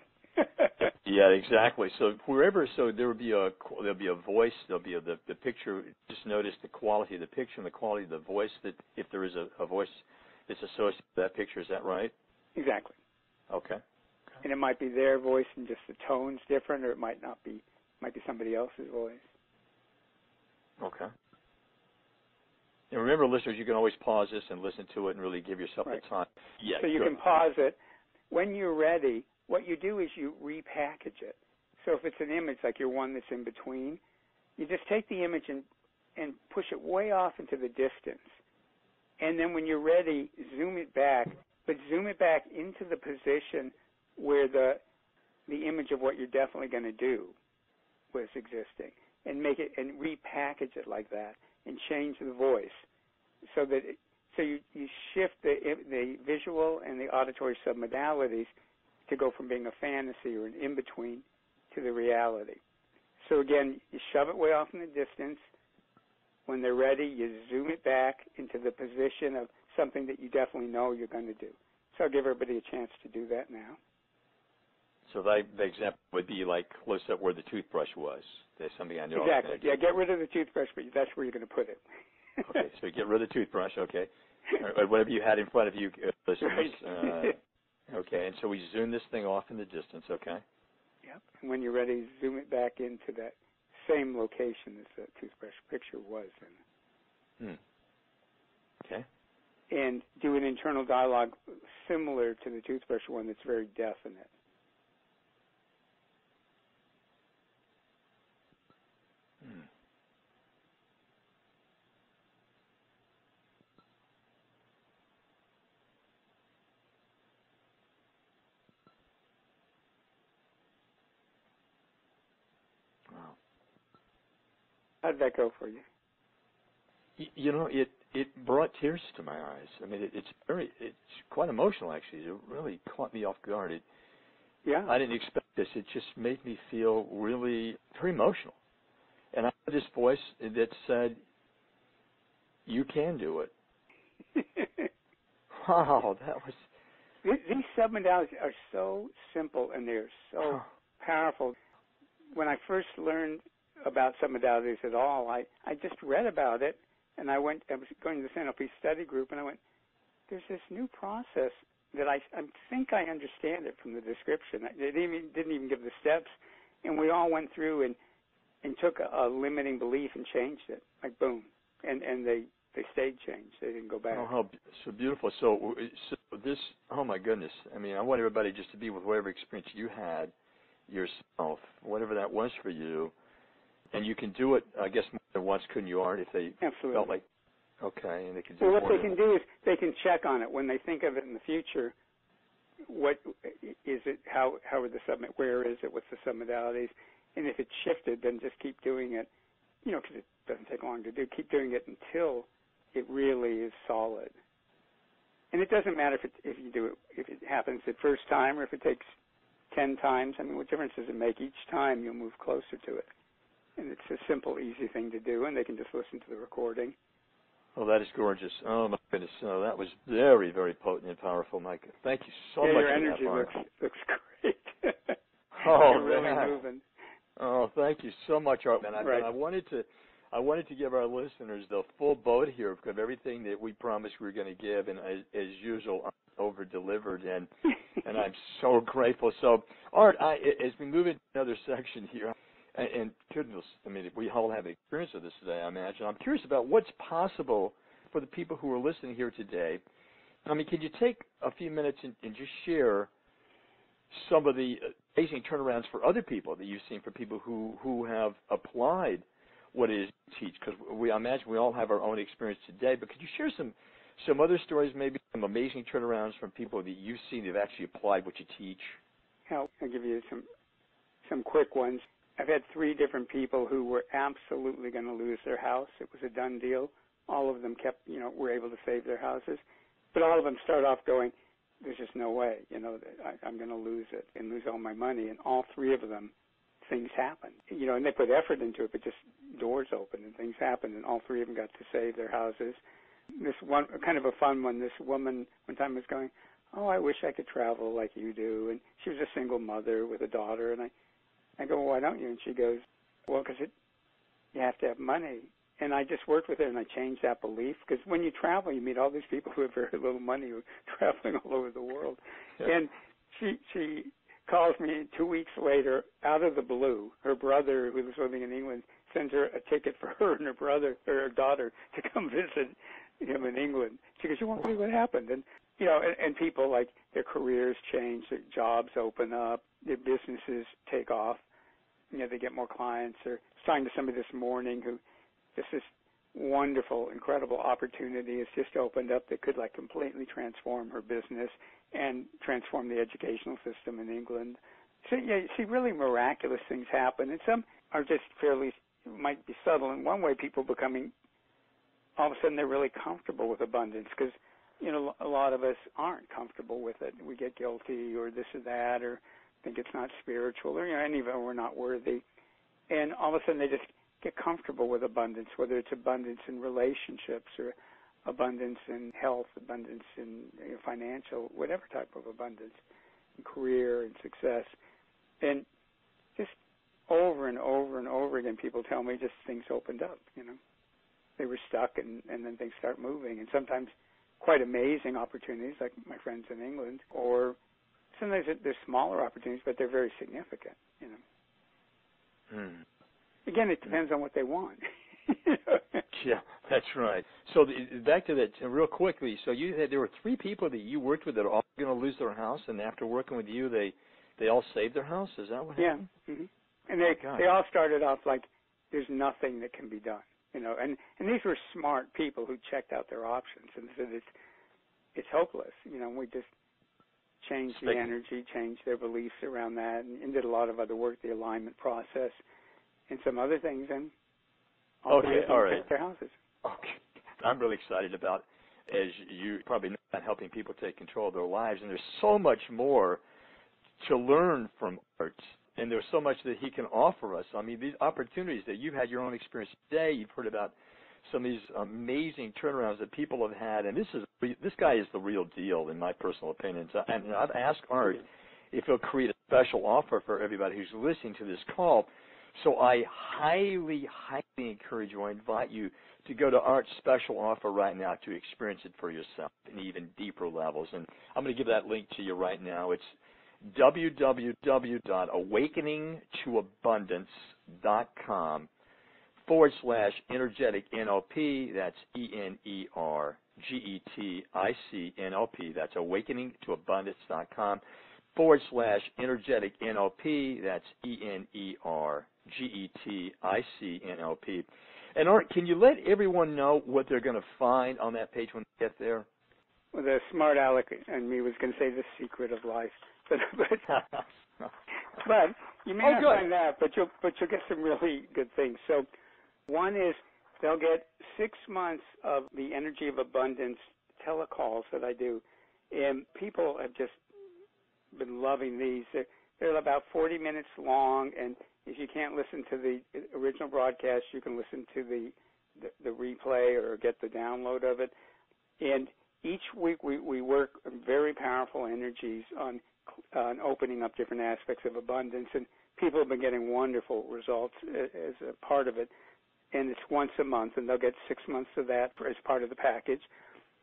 Yeah, exactly. So there'll be a voice, there'll be the picture. Just notice the quality of the picture and the quality of the voice. That if there is a voice that's associated with that picture, is that right? Exactly. Okay. And it might be their voice and just the tone's different, or it might not be. Might be somebody else's voice. Okay. And remember, listeners, you can always pause this and listen to it and really give yourself the time. Yeah. So you can pause it. When you're ready, what you do is you repackage it. So if it's an image like your one that's in between, you just take the image and push it way off into the distance. And then when you're ready, zoom it back, but zoom it back into the position where the image of what you're definitely going to do was existing, and make it and repackage it like that, and change the voice so you shift the visual and the auditory submodalities to go from being a fantasy or an in-between to the reality. So again, you shove it way off in the distance. When they're ready, you zoom it back into the position of something that you definitely know you're going to do. So I'll give everybody a chance to do that now. So the example would be like close up where the toothbrush was. There's something I know. Exactly. Yeah, get rid of the toothbrush, but that's where you're going to put it. Okay, so get rid of the toothbrush, okay. Whatever you had in front of you, listeners. Okay, and so we zoom this thing off in the distance, okay? Yep. And when you're ready, zoom it back into that same location as the toothbrush picture was in. Okay. And do an internal dialogue similar to the toothbrush one that's very definite. Wow. How did that go for you? You know, it brought tears to my eyes. I mean, it's quite emotional, actually. It really caught me off guard. Yeah. I didn't expect this. It just made me feel really very emotional. And I heard this voice that said, you can do it. Wow, that was... These submodalities are so simple and they're so powerful. When I first learned about submodalities at all, I just read about it, and I was going to this NLP study group, and I went, there's this new process that I think I understand it from the description. It didn't even give the steps, And we all went through and took a limiting belief and changed it, like boom. And they stayed changed. They didn't go back. Oh, how so beautiful. So this, oh my goodness. I mean, I want everybody just to be with whatever experience you had yourself, whatever that was for you. And you can do it, I guess, more than once, couldn't you, Art, if they Absolutely. felt like, okay, and they could do well, it what more they can do is they can check on it when they think of it in the future. What is it? How are the submit? Where is it? What's the submodalities? And if it's shifted, then just keep doing it. You know, because it doesn't take long to do. Keep doing it until it really is solid. And it doesn't matter if you do it, if it happens the first time or if it takes 10 times. I mean, what difference does it make? Each time you'll move closer to it. And it's a simple, easy thing to do, and they can just listen to the recording. Oh, that is gorgeous. Oh, my goodness. Oh, that was very, very potent and powerful, Mike. Thank you so much your for energy that, Art. looks great. Oh, You're really man. moving. Oh, thank you so much, Art. And Right. I wanted to give our listeners the full boat here of everything that we promised we were going to give, and as usual, over-delivered, and I'm so grateful. So, Art, as we move into another section here, and goodness, I mean, we all have experience of this today, I imagine. I'm curious about what's possible for the people who are listening here today. I mean, can you take a few minutes and just share some of the amazing turnarounds for other people that you've seen, for people who have applied what it is you teach? Because I imagine we all have our own experience today, but could you share some other stories, maybe some amazing turnarounds from people that you've seen that have actually applied what you teach? I'll give you some quick ones. I've had 3 different people who were absolutely going to lose their house. It was a done deal. All of them were able to save their houses. But all of them start off going, there's just no way, I'm going to lose it and lose all my money. And all 3 of them, things happened. And they put effort into it, but just doors opened and things happened, and all 3 of them got to save their houses. This one, kind of a fun one, this woman one time was going, oh, I wish I could travel like you do. And she was a single mother with a daughter, and I go, well, why don't you? And she goes, well, because you have to have money. And I just worked with her, and I changed that belief, because when you travel, you meet all these people who have very little money who are traveling all over the world. Yeah. And she calls me 2 weeks later, out of the blue. Her brother, who was living in England, sends her a ticket for her and her daughter to come visit him in England. She goes, you won't believe what happened. And, and people, like, their careers change, their jobs open up, their businesses take off. They get more clients. Or I was talking to somebody this morning who just this wonderful, incredible opportunity has just opened up that could, like, completely transform her business and transform the educational system in England. So, yeah, you see really miraculous things happen, and some are just might be subtle. In one way, people becoming, all of a sudden, they're really comfortable with abundance, because, a lot of us aren't comfortable with it. We get guilty or this or that, or think it's not spiritual, or, any of it, we're not worthy. And all of a sudden, they just get comfortable with abundance, whether it's abundance in relationships or abundance in health, abundance in financial, whatever type of abundance, in career and success. And just over and over and over again, people tell me just things opened up, They were stuck, and then things start moving. And sometimes quite amazing opportunities, like my friends in England, or sometimes they're smaller opportunities, but they're very significant, Again, it depends on what they want. Yeah, that's right. So back to that real quickly. So there were 3 people that you worked with that are all going to lose their house, and after working with you, they all saved their house? Is that what happened? Yeah. Mm-hmm. And they all started off like there's nothing that can be done, And these were smart people who checked out their options and said it's hopeless. We just changed the energy, changed their beliefs around that, and did a lot of other work, the alignment process, and some other things, and all right. Their houses. Okay. I'm really excited about, as you probably know, about helping people take control of their lives, and there's so much more to learn from Art, and there's so much that he can offer us. I mean, these opportunities that you've had your own experience today, you've heard about some of these amazing turnarounds that people have had, and this guy is the real deal, in my personal opinion. And I've asked Art if he'll create a special offer for everybody who's listening to this call. So I highly, highly encourage you, I invite you to go to Art's special offer right now to experience it for yourself in even deeper levels. And I'm going to give that link to you right now. www.awakeningtoabundance.com/energetic NLP. That's ENERGETIC NLP. That's awakeningtoabundance.com/energetic NLP. That's ENERGETIC NLP. And Art, can you let everyone know what they're going to find on that page when they get there? Well, the smart aleck and me was going to say the secret of life, but you may not find that, but you'll get some really good things. So, one is they'll get 6 months of the Energy of Abundance telecalls that I do, and people have just been loving these. They're about 40 minutes long, and if you can't listen to the original broadcast, you can listen to the replay or get the download of it. And each week we work very powerful energies on opening up different aspects of abundance, and people have been getting wonderful results as a part of it. And it's once a month, and they'll get 6 months of that as part of the package.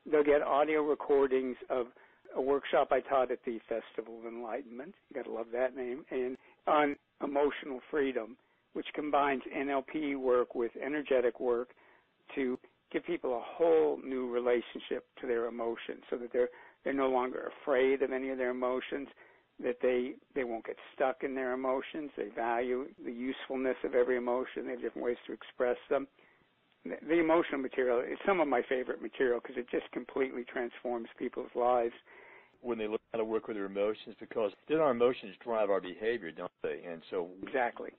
They'll get audio recordings of a workshop I taught at the Festival of Enlightenment. You got to love that name. And on emotional freedom, which combines NLP work with energetic work to give people a whole new relationship to their emotions, so that they're no longer afraid of any of their emotions, that they won't get stuck in their emotions. They value the usefulness of every emotion. They have different ways to express them. The emotional material is some of my favorite material because it just completely transforms people's lives. When they learn how to work with their emotions, because then our emotions drive our behavior, don't they? And so exactly.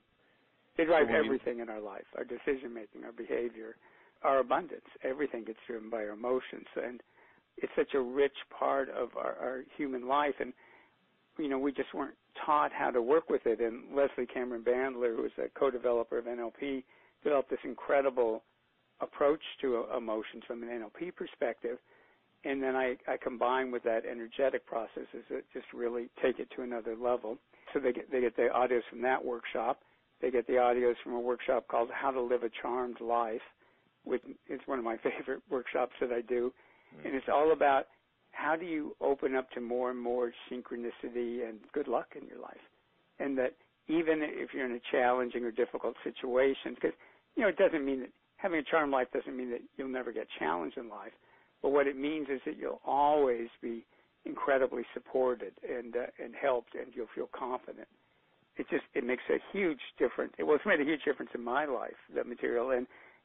They drive everything in our life, our decision-making, our behavior, our abundance. Everything gets driven by our emotions. And it's such a rich part of our human life. And, we just weren't taught how to work with it. And Leslie Cameron Bandler, who is a co-developer of NLP, developed this incredible approach to emotions from an NLP perspective. And then I combine with that energetic processes that just really take it to another level. So they get the audios from that workshop. They get the audios from a workshop called How to Live a Charmed Life, which is one of my favorite workshops that I do. And it's all about how do you open up to more and more synchronicity and good luck in your life. And that even if you're in a challenging or difficult situation, because, it doesn't mean that having a charmed life doesn't mean that you'll never get challenged in life. But what it means is that you'll always be incredibly supported and helped, and you'll feel confident. It makes a huge difference. It's made a huge difference in my life, that material,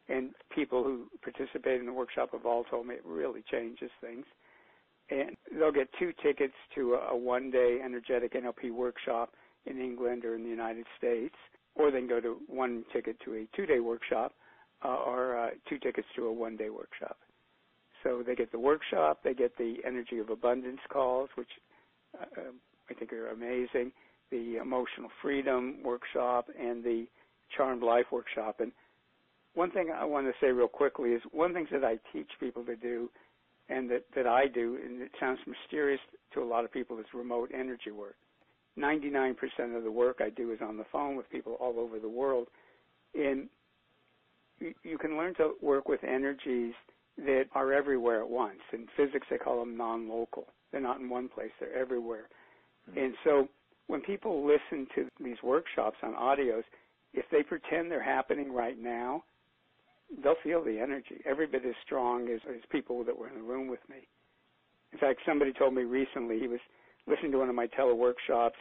and people who participate in the workshop have all told me it really changes things. And they'll get 2 tickets to a one-day energetic NLP workshop in England or in the United States, or they can go to 1 ticket to a 2-day workshop or 2 tickets to a one-day workshop. So they get the workshop, they get the Energy of Abundance calls, which I think are amazing, the Emotional Freedom workshop, and the Charmed Life workshop. And one thing I want to say real quickly is one of the things that I teach people to do, and that I do, and it sounds mysterious to a lot of people, is remote energy work. 99% of the work I do is on the phone with people all over the world. And you can learn to work with energies that are everywhere at once. In physics, they call them non-local. They're not in one place. They're everywhere. Mm-hmm. And so when people listen to these workshops on audios, if they pretend they're happening right now, they'll feel the energy every bit as strong as people that were in the room with me. In fact, somebody told me recently he was listening to one of my teleworkshops,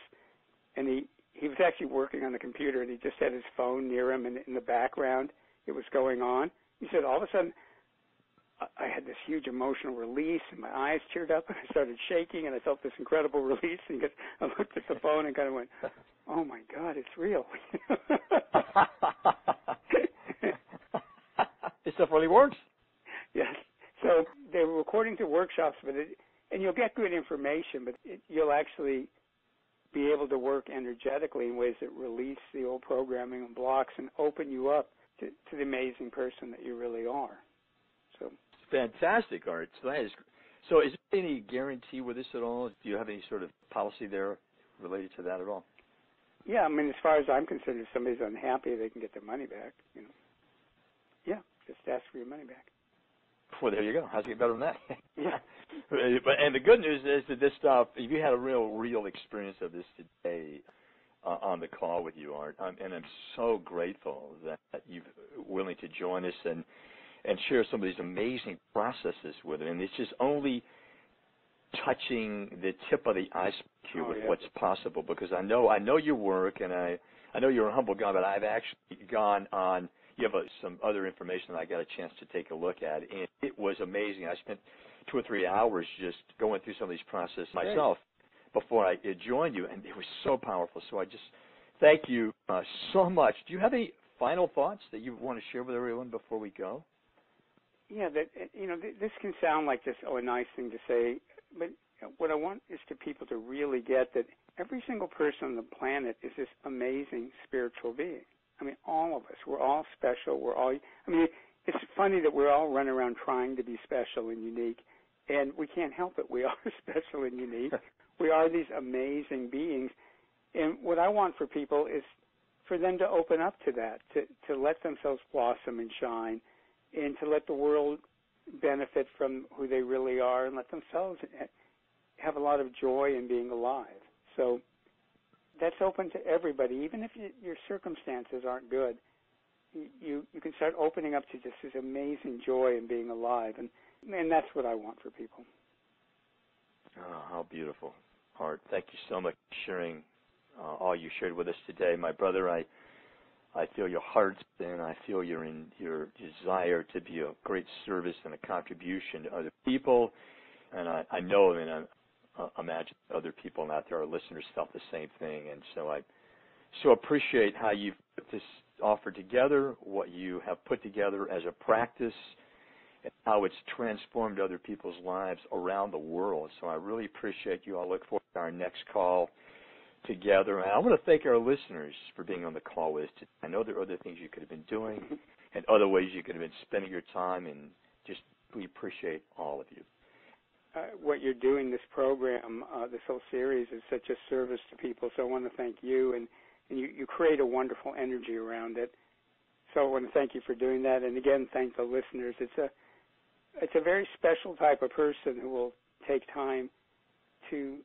and he was actually working on the computer, and he just had his phone near him, and in the background it was going on. He said, all of a sudden, I had this huge emotional release, and my eyes teared up, and I started shaking, and I felt this incredible release. And I looked at the phone and kind of went, oh, my God, it's real. This stuff really works. Yes. So they're recording the workshops, and you'll get good information, but you'll actually be able to work energetically in ways that release the old programming and blocks and open you up to the amazing person that you really are. So fantastic, Art. So is there any guarantee with this at all? Do you have any sort of policy there related to that at all? Yeah, I mean, as far as I'm concerned, if somebody's unhappy, they can get their money back. Yeah, just ask for your money back. Well, there you go. How's it get better than that? Yeah. And the good news is that this stuff, you had a real experience of this today on the call with you, Art. And I'm so grateful that you're willing to join us and share some of these amazing processes with it. And it's just only touching the tip of the iceberg here with what's possible, because I know your work, and I know you're a humble guy, but I've actually gone on. You have some other information that I got a chance to take a look at, and it was amazing. I spent 2 or 3 hours just going through some of these processes myself before I joined you, and it was so powerful. So I just thank you so much. Do you have any final thoughts that you want to share with everyone before we go? Yeah, this can sound like just a nice thing to say, but what I want is for people to really get that every single person on the planet is this amazing spiritual being. I mean, all of us. We're all special. It's funny that we're all running around trying to be special and unique, and we can't help it. We are special and unique. We are these amazing beings, and what I want for people is for them to open up to that, to let themselves blossom and shine, and to let the world benefit from who they really are, and let themselves have a lot of joy in being alive. So that's open to everybody. Even if your circumstances aren't good, you can start opening up to just this amazing joy in being alive, and that's what I want for people. Oh, how beautiful, Art. Thank you so much for sharing all you shared with us today. My brother, I feel your heart, and I feel your desire to be a great service and a contribution to other people, and I know, and I imagine other people out there, our listeners, felt the same thing. And so I so appreciate how you've put this offer together, what you have put together as a practice, and how it's transformed other people's lives around the world. So I really appreciate you. I look forward to our next call together. And I want to thank our listeners for being on the call with us today. I know there are other things you could have been doing and other ways you could have been spending your time, and just we appreciate all of you. What you're doing, this program, this whole series, is such a service to people. So I want to thank you, and you create a wonderful energy around it. So I want to thank you for doing that, and again, thank the listeners. It's a very special type of person who will take time to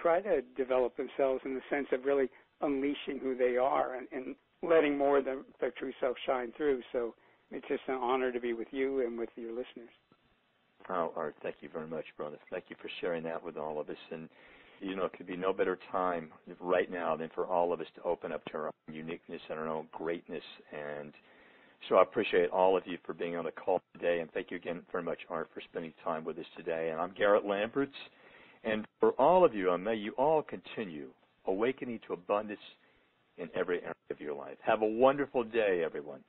try to develop themselves in the sense of really unleashing who they are and letting more of their true self shine through. So it's just an honor to be with you and with your listeners. Oh, Art, thank you very much, brother. Thank you for sharing that with all of us. And, it could be no better time right now than for all of us to open up to our own uniqueness and our own greatness. And so I appreciate all of you for being on the call today. And thank you again very much, Art, for spending time with us today. And I'm Garrett Lamberts. And for all of you, may you all continue awakening to abundance in every area of your life. Have a wonderful day, everyone.